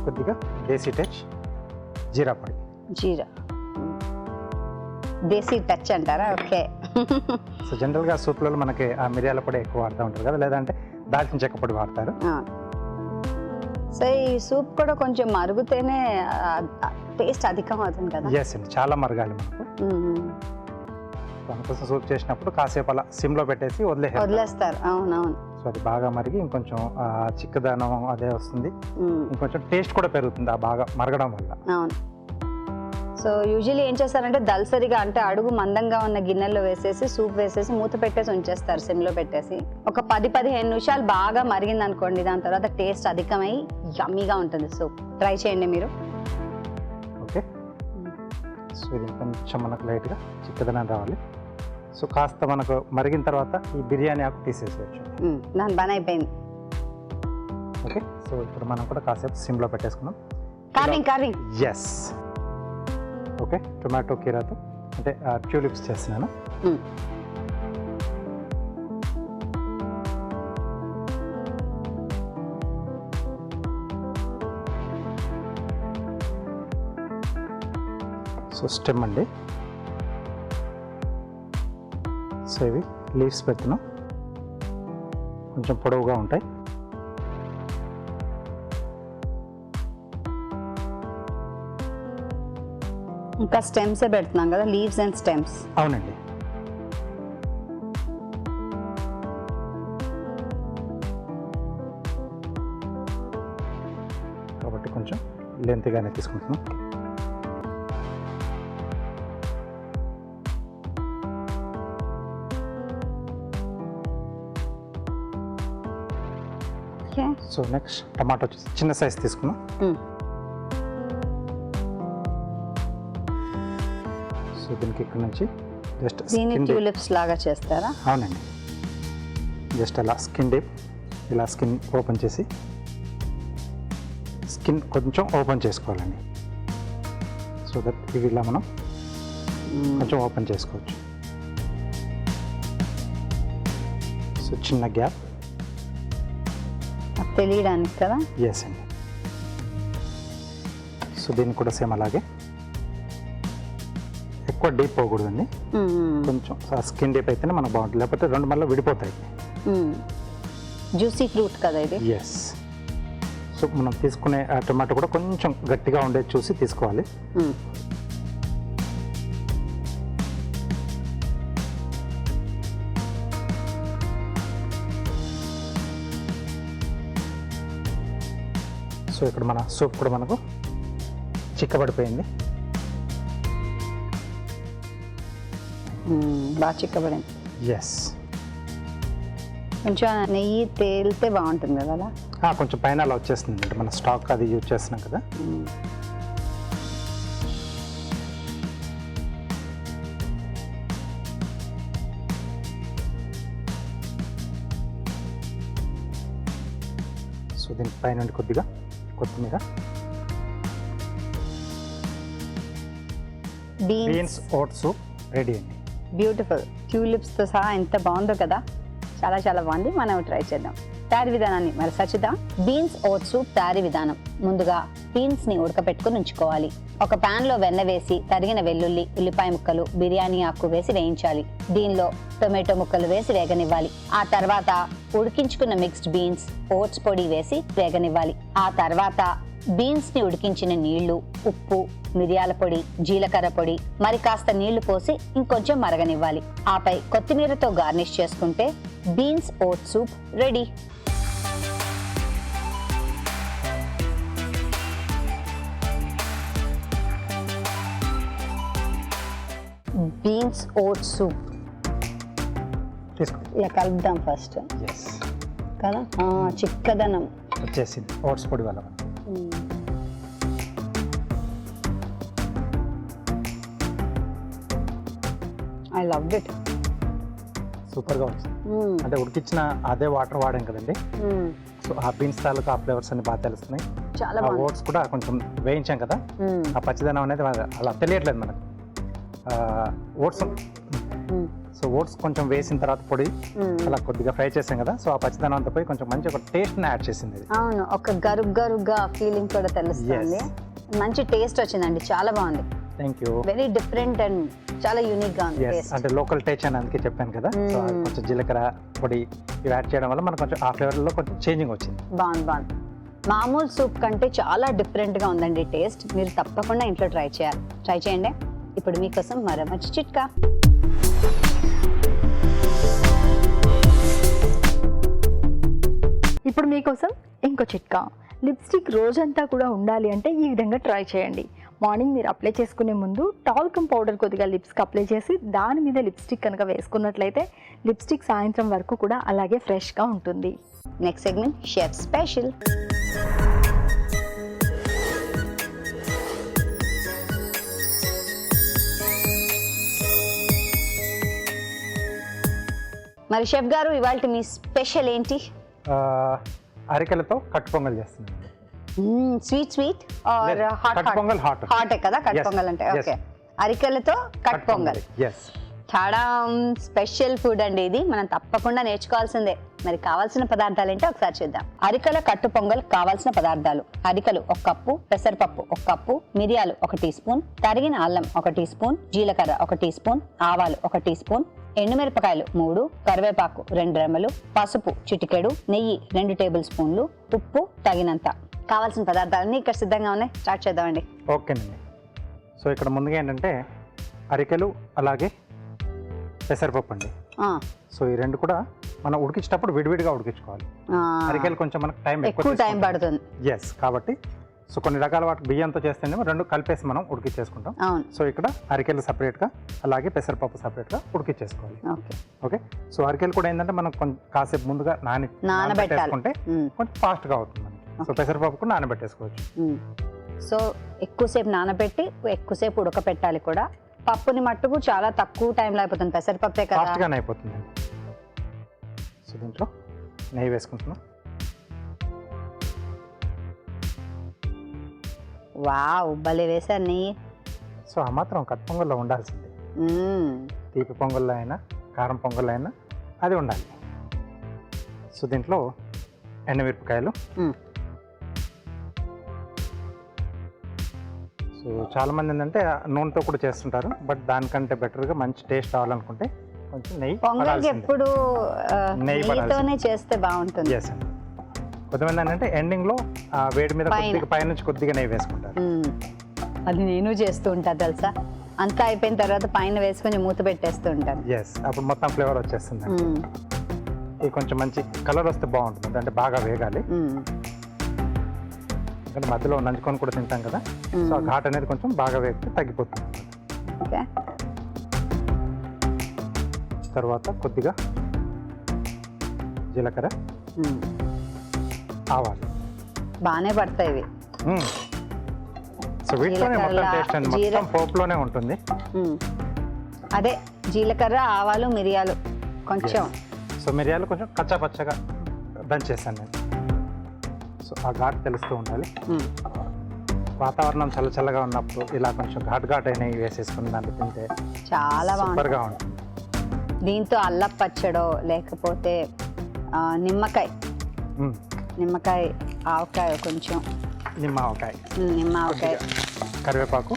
కొద్దిగా దేశీ టచ్ జీరా పొడి.
దేశీ టచ్ అంటారా? ఓకే.
సో జనరల్గా సూప్లలో మనకి ఆ మిరియాల పొడి ఎక్కువ వాడుతూ ఉంటారు కదా, లేదంటే దాల్చిన చెక్క పొడి వాడతారు.
సో ఈ సూప్ కూడా కొంచెం మరుగుతేనే టేస్ట్ అధికం అవుతుంది కదా.
ఎస్ అండి, చాలా మరగాలి మనకు. దానికోసం సూప్ చేసినప్పుడు కాసేపు అలా సిమ్లో పెట్టేసి వదిలేస్తారు.
అవునవును.
సో అది బాగా మరిగి ఇంకొంచెం చిక్కదనం అదే వస్తుంది, ఇంకొంచెం టేస్ట్ కూడా పెరుగుతుంది ఆ బాగా మరగడం వల్ల.
అవును. సో యూజువల్లీ ఏం చేస్తారంటే దల్సరిగా, అంటే అడుగు మందంగా ఉన్న గిన్నెల్లో వేసేసి సూప్ వేసేసి మూత పెట్టేసి ఉంచేస్తారు సిమ్లో పెట్టేసి. ఒక 10-15 నిమిషాలు బాగా మరిగింది అనుకోండి, దాని తర్వాత టేస్ట్ అధికమై యమ్మీగా ఉంటుంది సూప్. ట్రై చేయండి మీరు.
ఓకే, సో ఇది కొంచెం మనకు లైట్గా చిక్కదనం రావాలి. సో కాస్త మనకు మరిగిన తర్వాత ఈ బిర్యానీ ఆకు తీసేసేయచ్చు.
దాని పని అయిపోయింది.
ఓకే, సో సో ఇప్పుడు మనం కూడా కాసేపు సిమ్లో పెట్టేసుకున్నాం.
Curry
yes, okay. టొమాటో కీరాతో అంటే ట్యూలిప్స్ చేస్తున్నాను. సో స్టెమ్ అండి. సో ఇవి లీవ్స్ పెడుతున్నాం, కొంచెం పొడవుగా ఉంటాయి.
ఇంకా స్టెమ్సే పెడుతున్నాం కదా, లీవ్స్ అండ్ స్టెమ్స్.
అవునండి. కాబట్టి కొంచెం లెంత్గానే తీసుకుంటున్నాం.
ఓకే.
సో నెక్స్ట్ టమాటో వచ్చేసి చిన్న సైజ్ తీసుకున్నాం. సో దీనికి ఇక్కడ నుంచి జస్ట్
దీన్ని ట్యూలిప్స్ లాగా చేస్తారా?
అవునండి. జస్ట్ అలా స్కిన్ డిప్, ఇలా స్కిన్ ఓపెన్ చేసి స్కిన్ కొంచెం ఓపెన్ చేసుకోవాలండి. సో దట్ ఇవి ఇలా మనం కొంచెం ఓపెన్ చేసుకోవచ్చు. సో చిన్న గ్యాప్
తెలియడానికి కదా.
ఎస్ అండి. సో దీన్ని కూడా సేమ్ అలాగే ఎక్కువ డీప్ పోకూడదండి, కొంచెం స్కిన్ డీప్ అయితేనే మనకు బాగుంటుంది, లేకపోతే రెండు మళ్ళీ విడిపోతాయి.
జ్యూసీ ఫ్రూట్ కదా ఇది.
ఎస్. సో మనం తీసుకునే టొమాటో కూడా కొంచెం గట్టిగా ఉండేది చూసి తీసుకోవాలి. సో ఇక్కడ మన సూప్ కూడా మనకు చిక్కబడిపోయింది.
బాగా చిక్కబడింది.
ఎస్.
కొంచెం నెయ్యి తేలితే బాగుంటుంది కదా.
కొంచెం పైన అలా వచ్చేస్తుంది, అంటే మన స్టాక్ అది యూజ్ చేస్తున్నాం కదా. సో దీని పైన కొద్దిగా కొత్తిమీర. బీన్స్ ఓట్ సూప్ రెడీ అండి.
బ్యూటిఫుల్. ట్యూలిప్స్తో సహా ఎంత బాగుందో కదా, చాలా చాలా బాగుంది. మనం ట్రై చేద్దాం. తయారీ విధానాన్ని మరోసారి చూద్దాం. బీన్స్ ఓట్ సూప్ తయారీ విధానం. ముందుగా బీన్స్ ని ఉడకపెట్టుకుని ఉంచుకోవాలి. ఒక పాన్ లో వెన్న వేసి తరిగిన వెల్లుల్లి, ఉల్లిపాయ ముక్కలు, బిర్యానీ ఆకు వేసి వేయించాలి. దీనిలో టొమాటో ముక్కలు వేసి వేగనివ్వాలి. ఆ తర్వాత ఉడికించుకున్న మిక్స్డ్ బీన్స్, ఓట్స్ పొడి వేసి వేగనివ్వాలి. ఆ తర్వాత బీన్స్ ని ఉడికించిన నీళ్లు, ఉప్పు, మిరియాల పొడి, జీలకర్ర పొడి, మరి కాస్త నీళ్లు పోసి ఇంకొంచెం మరగనివ్వాలి. ఆపై కొత్తిమీరతో గార్నిష్ చేసుకుంటే beans vote soup ready. Beans vote soup
తీసుకో.
ఇలా కలుపుదాం ఫస్ట్
ఎస్
కదా. చిక్కదనం
వచ్చేసింది ఓట్స్ పొడి వల్ల.
I loved it.
సూపర్గా వచ్చింది. అంటే ఉడికిచ్చిన అదే వాటర్ వాడాం కదండి. సో ఆ బీన్స్ తాలూకు ఆ ఫ్లేవర్స్ అన్ని బాగా తెలుస్తున్నాయి.
చాలా
ఆ ఓట్స్ కూడా కొంచెం వేయించాం కదా, ఆ పచ్చిదనం అనేది అలా తెలియట్లేదు మనకు. ఓట్స్ సో ఓట్స్ కొంచెం వేసిన తర్వాత పొడి అలా కొద్దిగా ఫ్రై చేసాం కదా, సో ఆ పచ్చిదనం అంతా పోయి కొంచెం మంచి ఒక టేస్ట్ని యాడ్ చేసింది.
అవును, ఒక గరుగ్గా ఫీలింగ్ కూడా తెలుస్తుంది. మంచి టేస్ట్ వచ్చిందండి, చాలా బాగుంది.
Thank you.
Very different and చాలా యూనిక్ గా ఉంది.
అంటే లోకల్ టేస్ట్ అని అందుకే చెప్పాను కదా. సో కొంచెం జీలకర్ర పొడి ఇవి యాడ్ చేయడం వల్ల మనకు కొంచెం ఆ ఫ్లేవర్ లో కొంచెం చేంజింగ్ వచ్చింది.
బాగుంది. మామూలు సూప్ కంటే చాలా డిఫరెంట్ గా ఉందండి టేస్ట్. మీరు తప్పకుండా ఇంట్లో ట్రై చేయండి. ఇప్పుడు మీకోసం మరో మంచి చిట్కా.
ఇప్పుడు మీకోసం ఇంకో చిట్కా. లిప్స్టిక్ రోజంతా కూడా ఉండాలి అంటే ఈ విధంగా ట్రై చేయండి. మార్నింగ్ మీరు అప్లై చేసుకునే ముందు టాల్కమ్ పౌడర్ కొద్దిగా లిప్స్కి అప్లై చేసి దాని మీద లిప్స్టిక్ కనుక వేసుకున్నట్లయితే లిప్స్టిక్ సాయంత్రం వరకు కూడా అలాగే ఫ్రెష్గా ఉంటుంది.
Next segment chef special. మరి షెఫ్ గారు, ఇవాళ మీ స్పెషల్ ఏంటి?
అరికెలతో కట్టు పొంగల్ చేస్తున్నాను.
స్వీట్ స్వీట్ ఆర్ హాట్
కట్టు పొంగల్ హాట్
హాట్ కదా కట్
Yes,
పొంగల్ అంటే.
yes.
ఓకే, అరికెలతో కట్ పొంగల్.
ఎస్,
చాలా స్పెషల్ ఫుడ్ అండి ఇది, మనం తప్పకుండా నేర్చుకోవాల్సిందే. మరి కావాల్సిన పదార్థాలు ఏంటో ఒకసారి చూద్దాం. అరికల కట్టు పొంగల్ కావాల్సిన పదార్థాలు: అరికలు 1 కప్పు, పెసరపప్పు 1 కప్పు, మిరియాలు 1 టీ స్పూన్, తరిగిన అల్లం 1 టీ స్పూన్, జీలకర్ర 1 టీ స్పూన్, ఆవాలు 1 టీ స్పూన్, ఎండుమిరపకాయలు 3, కరివేపాకు 2 రెమ్మలు, పసుపు చిటికెడు, నెయ్యి 2 టేబుల్ స్పూన్లు, ఉప్పు తగినంత. కావాల్సిన పదార్థాలన్నీ ఇక్కడ సిద్ధంగా ఉన్నాయి. స్టార్ట్ చేద్దామండి.
ఓకేనండి. సో ఇక్కడ ముందుగా ఏంటంటే అరికెలు అలాగే పెసరపప్పు అండి. సో ఈ రెండు కూడా మనం ఉడికించేటప్పుడు విడివిడిగా ఉడికించుకోవాలి. అరికెలు కొంచెం మనకు
ఎక్కువ టైం పడుతుంది.
ఎస్, కాబట్టి సో కొన్ని రకాల వాటి బియ్యంతో చేస్తే రెండు కలిపేసి మనం ఉడికించేసుకుంటాం. సో ఇక్కడ అరికెలు సపరేట్గా అలాగే పెసరపప్పు సపరేట్గా ఉడికించేసుకోవాలి. ఓకే, సో అరికెలు కూడా ఏంటంటే మనం కొంచెం కాసేపు ముందుగా నానబెట్టేసుకుంటే కొంచెం ఫాస్ట్గా అవుతుంది. సో పెసరపప్పు కూడా నానబెట్టేసుకోవచ్చు.
సో ఎక్కువసేపు నానబెట్టి ఎక్కువసేపు ఉడకపెట్టాలి కూడా. పప్పుని మట్టుకు చాలా తక్కువ టైంలో అయిపోతుంది, పెసరపప్పే కదా,
ఫాస్ట్గానే అయిపోతుంది. సో దీంట్లో నెయ్యి వేసుకుంటున్నాం.
వావ్, భలే వేసారు నెయ్యి.
సో ఆ మాత్రం కట్ పొంగల్లో ఉండాల్సిందే. తీపి పొంగల్లో అయినా కారం పొంగల్లో అయినా అది ఉండాలి. సో దీంట్లో ఎండుమిరపకాయలు. సో చాలా మంది ఏంటంటే నూనెతో కూడా చేస్తుంటారు, బట్ దానికంటే బెటర్గా మంచి టేస్ట్ రావాలనుకుంటే కొంచెం నెయ్యి
పొంగల్కి ఎప్పుడు నెయ్యితోనే చేస్తే బాగుంటుంది.
ఎస్ అండి. కొంతమంది ఏంటంటే ఎండింగ్లో వేడి మీద కొద్దిగా పైనుంచి కొద్దిగా నెయ్యి వేసుకుంటారు.
అది నేను చేస్తూ ఉంటాను తెలుసా. అంతా అయిపోయిన తర్వాత పైన వేసుకొని మూత పెట్టేస్తూ ఉంటాను.
ఎస్, అప్పుడు మొత్తం ఫ్లేవర్ వచ్చేస్తుంది. ఇది కొంచెం మంచి కలర్ వస్తే బాగుంటుంది, అంటే బాగా వేగాలి. ఎందుకంటే మధ్యలో నంచుకొని కూడా తింటాం కదా, సో ఆ ఘాట్ అనేది కొంచెం బాగా వేగితే తగ్గిపోతుంది.
ఓకే,
తర్వాత కొద్దిగా జీలకర్ర, ఆవాలు
బాగానే పడతాయి ఇవి.
సో వీటిలోనే మొత్తం టేస్ట్ అండి, మొత్తం పోపులోనే ఉంటుంది.
అదే జీలకర్ర, ఆవాలు, మిరియాలు కొంచెం.
సో మిరియాలు కొంచెం కచ్చా పచ్చగా దంచేస్తాను నేను. సో ఆ ఘాట్ తెలుస్తూ ఉండాలి. వాతావరణం చల్లగా ఉన్నప్పుడు ఇలా కొంచెం ఘాట్ అయినవి వేసేసుకుని దాంట్లో తింటే
చాలా
సూపర్గా ఉంటుంది.
దీంతో అల్లం పచ్చడో లేకపోతే నిమ్మకాయ, ఆవకాయ, కొంచెం
నిమ్మ ఆవకాయ, కరివేపాకు,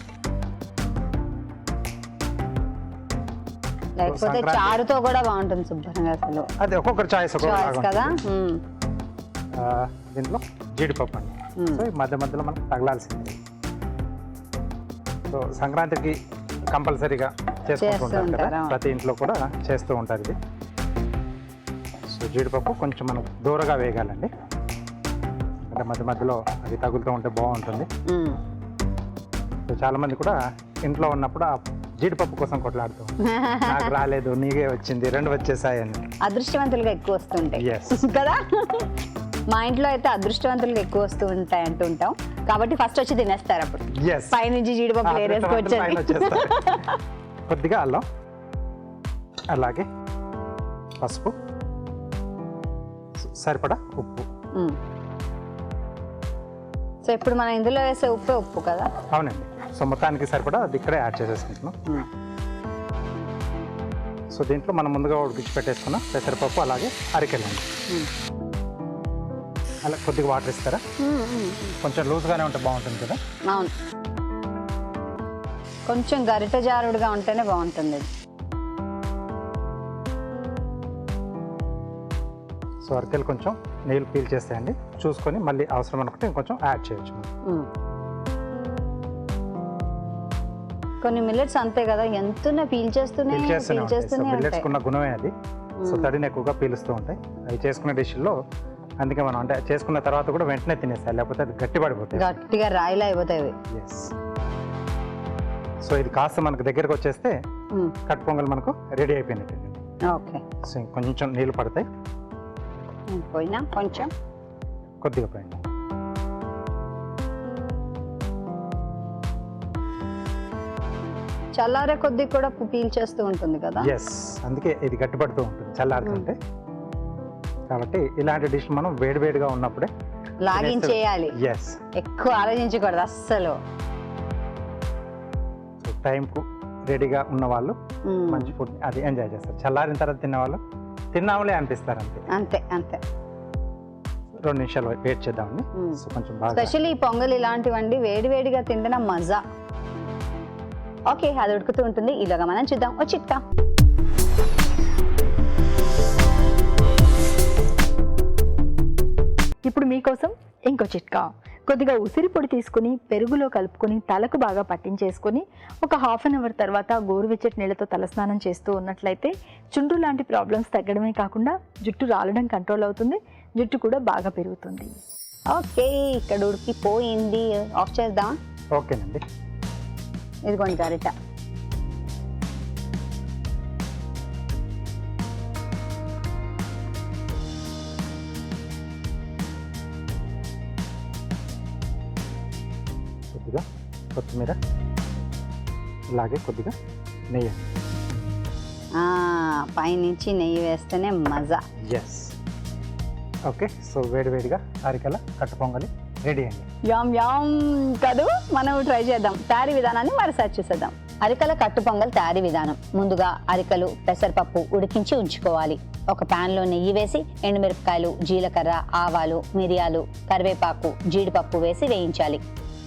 లేకపోతే చారుతో కూడా బాగుంటుంది శుభ్రంగా. అసలు
అది ఒక్కొక్కరు చాయిస్
కదా.
దీంట్లో జీడిపప్పు అండి. సో ఈ మధ్యలో మనకు తగలాల్సింది. సో సంక్రాంతికి కంపల్సరీగా చేసుకుంటుంటారు కదా, ప్రతి ఇంట్లో కూడా చేస్తూ ఉంటారు ఇది. సో జీడిపప్పు కొంచెం మనకు దూరగా వేగాలండి, అంటే మధ్యలో అది తగులుతూ ఉంటే బాగుంటుంది. సో చాలా మంది కూడా ఇంట్లో ఉన్నప్పుడు ఆ జీడిపప్పు కోసం కొట్లాడుతూ నాకు రాలేదు, నీకే వచ్చింది, 2 వచ్చేసాయని.
అదృష్టవంతులుగా ఎక్కువ వస్తుంటాయి కదా. మా ఇంట్లో అయితే అదృష్టవంతులుగా ఎక్కువ వస్తూ ఉంటాయి అంటూ ఉంటాం, కాబట్టి ఫస్ట్ వచ్చి తినేస్తారు. అప్పుడు పైనుంచి జీడిపప్పు వేరేసుకోవచ్చు.
కొద్దిగా అల్లం, అలాగే పసుపు, సరిపడా ఉప్పు.
సో ఇప్పుడు మనం ఇందులో వేసే ఉప్పు కదా.
అవునండి. సో మొత్తానికి సరిపడా అది ఇక్కడే యాడ్ చేసేసుకుంటున్నాం. సో దీంట్లో మనం ముందుగా ఉడికించి పెట్టేసుకున్నాం పెసరపప్పు అలాగే అరికెలండి. అలా కొద్దిగా వాటర్ ఇస్తారా? కొంచెం లూజ్గానే ఉంటే బాగుంటుంది కదా.
అవును, కొంచెం గరిటె జారుడుగా ఉంటేనే బాగుంటుంది.
సో అరికెలు కొంచెం నీళ్ళు పీల్ చేస్తాయండి, చూసుకొని మళ్ళీ అవసరం అనుకుంటే ఇంకొంచెం యాడ్ చేయొచ్చు.
కొన్ని మిల్లెట్స్ అంతే కదా, ఎంత పీల్చేస్తూనే
మిల్లెట్స్ ఉన్న గుణమే అది. సో తడిని ఎక్కువగా పీలుస్తూ ఉంటాయి. అవి చేసుకునే డిష్లో అందుకే మనం అంటే చేసుకున్న తర్వాత కూడా వెంటనే తినేస్తాయి, లేకపోతే అది గట్టి పడిపోతాయి,
గట్టిగా రాయిలా అయిపోతాయి.
సో ఇది కాస్త మనకు దగ్గరకు వచ్చేస్తే కట్ పొంగల్ మనకు రెడీ అయిపోయినట్టు.
ఓకే,
సో కొంచెం నీళ్ళు పడతాయి,
పోయినా కొంచెం
కొద్దిగా పోయింది.
చల్లారే కొద్ది కూడా పీల్ చేస్తూ ఉంటుంది కదా.
ఎస్, అందుకే ఇది గట్టిపడుతూ ఉంటుంది చల్లారుతుంటే. కాబట్టి ఇలాంటి డిష్ మనం వేడివేడిగా ఉన్నప్పుడే
లాగిన్ చేయాలి,
ఎస్.
ఎక్కువ ఆలోచించకూడదు అస్సలు.
టైంకు రెడీగా ఉన్న వాళ్ళు మంచి ఫుడ్ అది ఎంజాయ్ చేస్తారు. చల్లారిన తర్వాత తిన్న వాళ్ళు తిన్నాములే అనిపిస్తారు అంతే.
అంతే అంతే.
2 నిమిషాలు వెయిట్ చేద్దామండి. సో కొంచెం బాగా
స్పెషల్లీ ఈ పొంగల్ ఇలాంటివండి వేడివేడిగా తింటే మజా. ఓకే, అది ఉడుకుతూ ఉంటుంది. ఈలోగా మనం చూద్దాం ఓ చిట్కా.
ఇప్పుడు మీకోసం ఇంకో చిట్కా. కొద్దిగా ఉసిరి పొడి తీసుకుని పెరుగులో కలుపుకొని తలకు బాగా పట్టించేసుకొని ఒక హాఫ్ అన్ అవర్ తర్వాత గోరువెచ్చటి నీళ్ళతో తలస్నానం చేస్తూ ఉన్నట్లయితే చుండ్రు లాంటి ప్రాబ్లమ్స్ తగ్గడమే కాకుండా జుట్టు రాలడం కంట్రోల్ అవుతుంది, జుట్టు కూడా బాగా పెరుగుతుంది.
ఓకే, ఇక్కడ ఉడికిపోయింది. ఆఫ్ చేద్దాం.
ఓకేనండి.
ఇదిగోండి గరిట.
కొద్దిగా కొత్తిమీర, అలాగే కొద్దిగా నెయ్యి.
పైనుంచి నెయ్యి వేస్తేనే మజా.
ఎస్. ఓకే, సో వేడివేడిగా అరికెల కట్టు పొంగలి రెడీ అండి.
యామ్ యామ్ కదూ. మనం ట్రై చేద్దాం. తయారీ విధానాన్ని మరోసారి చూసేద్దాం. అరికల కట్టు పొంగల్ తయారీ విధానం. ముందుగా అరికలు, పెసరపప్పు ఉడికించి ఉంచుకోవాలి. ఒక ప్యాన్లో నెయ్యి వేసి ఎండుమిరపకాయలు, జీలకర్ర, ఆవాలు, మిరియాలు, కరివేపాకు, జీడిపప్పు వేసి వేయించాలి.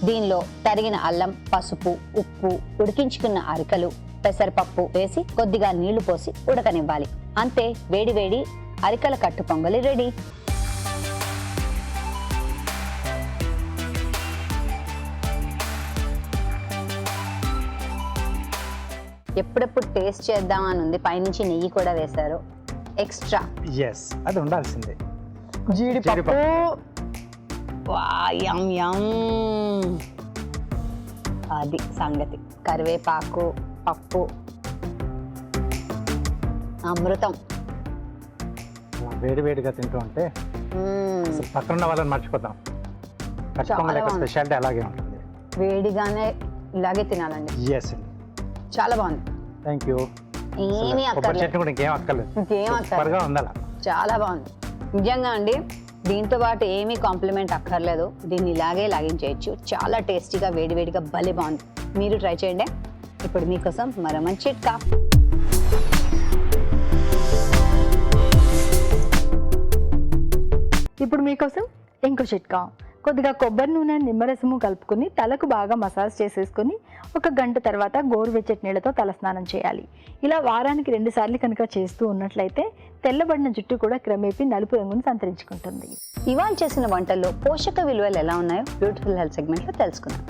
దీనిలో తరిగిన అల్లం, పసుపు, ఉప్పు, ఉడికించుకున్న అరికలు, పెసరపప్పు వేసి కొద్దిగా నీళ్లు పోసి ఉడకనివ్వాలి. అంతే, వేడి వేడి అరికల కట్టు పొంగలి రెడీ. ఎప్పుడెప్పుడు టేస్ట్ చేద్దాం అని ఉంది. పైనుంచి నెయ్యి కూడా వేశారు ఎక్స్ట్రా.
ఎస్, అది ఉండాల్సిందే.
జీడిపప్పు. వా యమ్ యమ్. అది సంగతి. కరివేపాకు, పప్పు, అమృతం.
వేడివేడిగా తింటూ ఉంటే అసలు పక్కన ఉన్న వాళ్ళని మర్చిపోతాం. కట్టు పొంగల్ యొక్క స్పెషాలిటీ అలాగే ఉంటుంది.
వేడిగానే ఇలాగే తినాలండి.
ఎస్ అండి.
చాలా బాగుంది.
Thank you.
ఏమీ
కొబ్బరి
అక్కర్లేదు.
చట్నీ కూడా ఇంకేం అక్కర్లేదు.
ఇంకేం
సూపర్గా ఉండాలి.
చాలా బాగుంది నిజంగా అండి. దీంతో పాటు ఏమీ కాంప్లిమెంట్ అక్కర్లేదు. దీన్ని ఇలాగే లాగించేయచ్చు. చాలా టేస్టీగా వేడివేడిగా భలే బాగుంది. మీరు ట్రై చేయండి. ఇప్పుడు మీకోసం మరో మంచి చిట్కా.
ఇప్పుడు మీకోసం ఇంకో చిట్కా. కొద్దిగా కొబ్బరి నూనె, నిమ్మరసము కలుపుకొని తలకు బాగా మసాజ్ చేసేసుకొని 1 గంట తర్వాత గోరువెచ్చటి నీళ్ళతో తలస్నానం చేయాలి. ఇలా వారానికి 2 సార్లు కనుక చేస్తూ ఉన్నట్లయితే తెల్లబడిన జుట్టు కూడా క్రమేపీ నలుపు రంగును సంతరించుకుంటుంది.
ఇవాళ చేసిన వంటల్లో పోషక విలువలు ఎలా ఉన్నాయో బ్యూటిఫుల్ హెల్త్ సెగ్మెంట్లో తెలుసుకుందాం.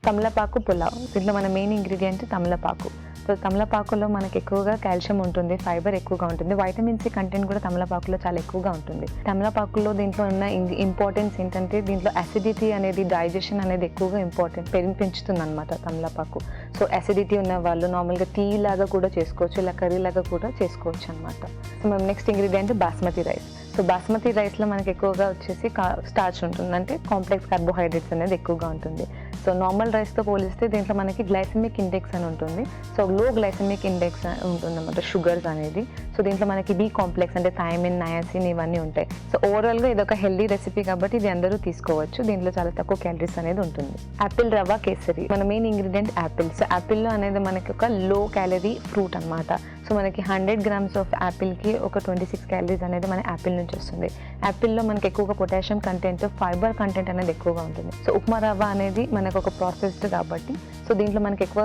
తమలపాకు పులావ్. దీంట్లో మన మెయిన్ ఇంగ్రీడియంట్ తమలపాకు. సో తమలపాకులో మనకి ఎక్కువగా కాల్షియం ఉంటుంది, ఫైబర్ ఎక్కువగా ఉంటుంది, వైటమిన్ సి కంటెంట్ కూడా తమలపాకులో చాలా ఎక్కువగా ఉంటుంది. తమలపాకులో దీంట్లో ఉన్న ఇంపార్టెన్స్ ఏంటంటే దీంట్లో అసిడిటీ అనేది, డైజెషన్ అనేది ఎక్కువగా పెంచుతుంది అనమాట తమలపాకు. సో అసిడిటీ ఉన్న వాళ్ళు నార్మల్గా టీ లాగా కూడా చేసుకోవచ్చు, ఇలా కర్రీ లాగా కూడా చేసుకోవచ్చు అనమాట. సో మనం next ingredient basmati rice. So basmati రైస్లో మనకి ఎక్కువగా వచ్చేసి స్టార్చ్ ఉంటుంది, అంటే కాంప్లెక్స్ కార్బోహైడ్రేట్స్ అనేది ఎక్కువగా ఉంటుంది. సో నార్మల్ రైస్తో పోలిస్తే దీంట్లో మనకి గ్లైసెమిక్ ఇండెక్స్ అని ఉంటుంది. సో లో గ్లైసెమిక్ ఇండెక్స్ ఉంటుంది అన్నమాట, షుగర్స్ అనేది. సో దీంట్లో మనకి బి కాంప్లెక్స్ అంటే థైమిన్, నయాసిన్ ఇవన్నీ ఉంటాయి. సో ఓవరాల్గా ఇది ఒక హెల్దీ రెసిపీ కాబట్టి ఇది అందరూ తీసుకోవచ్చు. దీంట్లో చాలా తక్కువ క్యాలరీస్ అనేది ఉంటుంది. యాపిల్ రవ్వ కేసరి. మన మెయిన్ ఇంగ్రీడియంట్ యాపిల్. సో యాపిల్లో అనేది మనకి ఒక లో క్యాలరీ ఫ్రూట్ అనమాట. సో మనకి 100 grams ఆఫ్ యాపిల్కి ఒక 26 క్యాలరీస్ అనేది మన యాపిల్ నుంచి వస్తుంది. యాపిల్లో మనకి ఎక్కువగా పొటాషియం కంటెంట్, ఫైబర్ కంటెంట్ అనేది ఎక్కువగా ఉంటుంది. సో ఉప్మా రవ్వ అనేది మనకు ఒక ప్రాసెస్డ్ కాబట్టి సో దీంట్లో మనకి ఎక్కువ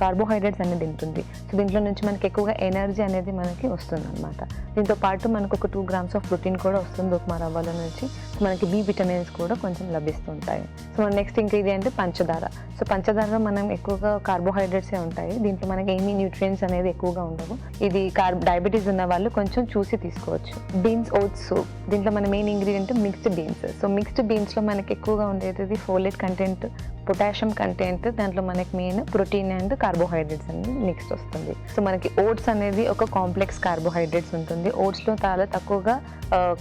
కార్బోహైడ్రేట్స్ అనేది ఉంటుంది. సో దీంట్లో నుంచి మనకి ఎక్కువగా ఎనర్జీ అనేది మనకి వస్తుంది అనమాట. దీంతో పాటు మనకు ఒక 2 grams ఆఫ్ ప్రోటీన్ కూడా వస్తుంది ఉప్మా రవ్వల నుంచి. సో మనకి బి విటమిన్స్ కూడా కొంచెం లభిస్తుంటాయి. సో మన నెక్స్ట్ ఇంగ్రీడియంట్ పంచదార. సో పంచదారలో మనం ఎక్కువగా కార్బోహైడ్రేట్సే ఉంటాయి. దీంట్లో మనకి ఏమీ న్యూట్రియంట్స్ అనేది ఎక్కువగా ఉండవు. ఇది డయాబెటీస్ ఉన్న వాళ్ళు కొంచెం చూసి తీసుకోవచ్చు. Beans oats soup. దీంట్లో మన main ingredient mixed beans. So mixed బీన్స్లో మనకి ఎక్కువగా ఉండేది ఫోలేట్ కంటెంట్, పొటాషియం కంటెంట్, దాంట్లో మనకి మెయిన్ ప్రోటీన్ అండ్ కార్బోహైడ్రేట్స్ అనేది నెక్స్ట్ వస్తుంది. సో మనకి ఓట్స్ అనేది ఒక కాంప్లెక్స్ కార్బోహైడ్రేట్స్ ఉంటుంది. ఓట్స్లో చాలా తక్కువగా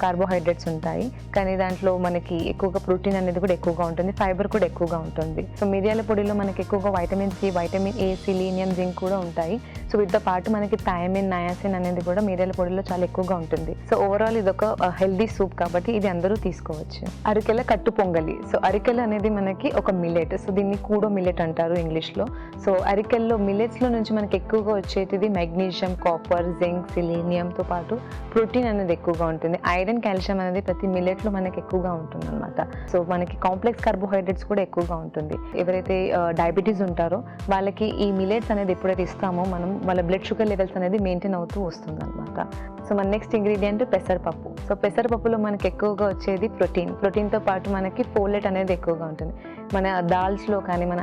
కార్బోహైడ్రేట్స్ ఉంటాయి, కానీ దాంట్లో మనకి ఎక్కువగా ప్రోటీన్ అనేది కూడా ఎక్కువగా ఉంటుంది, ఫైబర్ కూడా ఎక్కువగా ఉంటుంది. సో మిరియాల పొడిలో మనకి ఎక్కువగా vitamin C, vitamin A, selenium, zinc కూడా ఉంటాయి. సో వీటితో పాటు మనకి థైమిన్, నయాసిన్ అనేది కూడా మిరియాల పొడిలో చాలా ఎక్కువగా ఉంటుంది. సో ఓవరాల్ ఇది ఒక హెల్దీ సూప్ కాబట్టి ఇది అందరూ తీసుకోవచ్చు. అరికెల కట్టు పొంగలి. సో అరికెల అనేది మనకి ఒక మిల్లెట్. సో దీన్ని కూడో మిల్లెట్ అంటారు ఇంగ్లీష్లో. సో అరికెల్లో మిల్లెట్స్లో నుంచి మనకి ఎక్కువగా వచ్చేది మెగ్నీషియం, కాపర్, జింక్, సిలీనియంతో పాటు ప్రోటీన్ అనేది ఎక్కువగా ఉంటుంది. ఐరన్, కాల్షియం అనేది ప్రతి మిల్లెట్లో మనకి ఎక్కువగా ఉంటుంది అనమాట. సో మనకి కాంప్లెక్స్ కార్బోహైడ్రేట్స్ కూడా ఎక్కువగా ఉంటుంది. ఎవరైతే డయాబెటీస్ ఉంటారో వాళ్ళకి ఈ మిల్లెట్స్ అనేది ఎప్పుడైతే ఇస్తామో మనం వాళ్ళ బ్లడ్ షుగర్ లెవెల్స్ అనేది మెయింటైన్ అవుతూ వస్తుంది అనమాట. సో మన నెక్స్ట్ ఇంగ్రీడియంట్ పెసరపప్పు. సో పెసరపప్పులో మనకి ఎక్కువగా వచ్చేది ప్రోటీన్తో పాటు మనకి ఫోలేట్ అనేది ఎక్కువగా ఉంటుంది. మన దాల్స్లో కానీ మన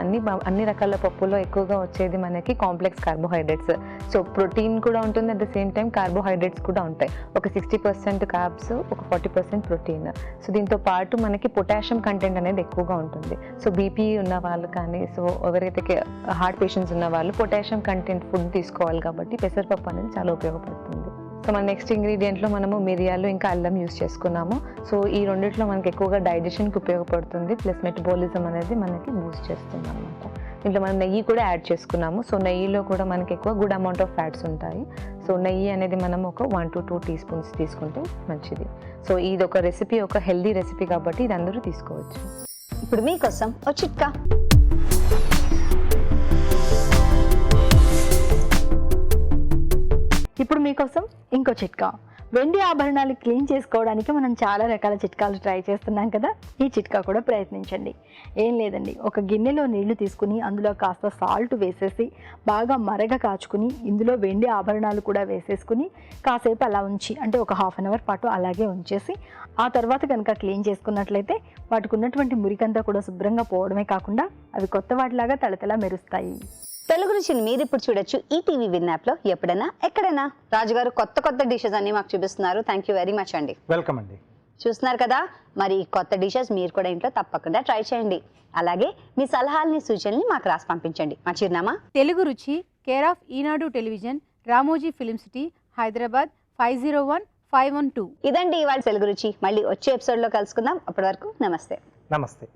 అన్ని రకాల పప్పులో ఎక్కువగా వచ్చేది మనకి కాంప్లెక్స్ కార్బోహైడ్రేట్స్. సో ప్రోటీన్ కూడా ఉంటుంది, at the same time carbohydrates కూడా ఉంటాయి. ఒక 60% కార్బ్స్, ఒక 40% ప్రోటీన్. సో దీంతో పాటు మనకి పొటాషియం కంటెంట్ అనేది ఎక్కువగా ఉంటుంది. సో బీపీ ఉన్న వాళ్ళు కానీ, సో ఎవరైతే హార్ట్ పేషెంట్స్ ఉన్న వాళ్ళు పొటాషియం కంటెంట్ ఫుడ్ తీసుకోవాలి కాబట్టి పెసరపప్పు అనేది చాలా ఉపయోగపడుతుంది. సో మన నెక్స్ట్ ఇంగ్రీడియంట్లో మనము మిరియాలు ఇంకా అల్లం యూస్ చేసుకున్నాము. సో ఈ రెండిట్లో మనకి ఎక్కువగా డైజెషన్కి ఉపయోగపడుతుంది, ప్లస్ మెటబాలిజం అనేది మనకి బూస్ట్ చేస్తుంది అనమాట. ఇంట్లో మనం నెయ్యి కూడా యాడ్ చేసుకున్నాము. సో నెయ్యిలో కూడా మనకి ఎక్కువ గుడ్ అమౌంట్ ఆఫ్ ఫ్యాట్స్ ఉంటాయి. సో నెయ్యి అనేది మనం ఒక 1 to 2 teaspoons తీసుకుంటే మంచిది. సో ఇది ఒక రెసిపీ, ఒక హెల్దీ రెసిపీ కాబట్టి ఇది అందరూ తీసుకోవచ్చు.
ఇప్పుడు మీకోసం ఒక చిట్కా.
ఇప్పుడు మీకోసం ఇంకో చిట్కా. వెండి ఆభరణాలు క్లీన్ చేసుకోవడానికి మనం చాలా రకాల చిట్కాలు ట్రై చేస్తున్నాం కదా, ఈ చిట్కా కూడా ప్రయత్నించండి. ఏం లేదండి, ఒక గిన్నెలో నీళ్లు తీసుకుని అందులో కాస్త సాల్ట్ వేసేసి బాగా మరగ కాచుకుని ఇందులో వెండి ఆభరణాలు కూడా వేసేసుకుని కాసేపు అలా ఉంచి, అంటే ఒక 1/2 hour పాటు అలాగే ఉంచేసి ఆ తర్వాత కనుక క్లీన్ చేసుకున్నట్లయితే వాటికి ఉన్నటువంటి మురికంతా కూడా శుభ్రంగా పోవడమే కాకుండా అవి కొత్త వాటిలాగా తళతళ మెరుస్తాయి.
తెలుగు రుచిని మీరు ఇప్పుడు చూడొచ్చు ఈ టీవీ విన్ యాప్ లో, ఎప్పుడైనా ఎక్కడైనా. రాజుగారు కొత్త డిషెస్ అన్ని మాకు చూపిస్తున్నారు. థ్యాంక్ యూ వెరీ మచ్ అండి.
వెల్కమ్ అండి.
చూస్తున్నారు కదా, మరి ఈ కొత్త డిషెస్ మీరు కూడా ఇంట్లో తప్పకుండా ట్రై చేయండి. అలాగే మీ సలహాలని, సూచనల్ని మాకు రాసి పంపించండి. మా చిరునామా
తెలుగు రుచి, care of Eenadu television, Ramoji film city, Hyderabad 501512.
ఇదండి ఇవాళ తెలుగు రుచి. మళ్ళీ వచ్చే ఎపిసోడ్ లో కలుసుకుందాం. అప్పటి వరకు నమస్తే.
నమస్తే.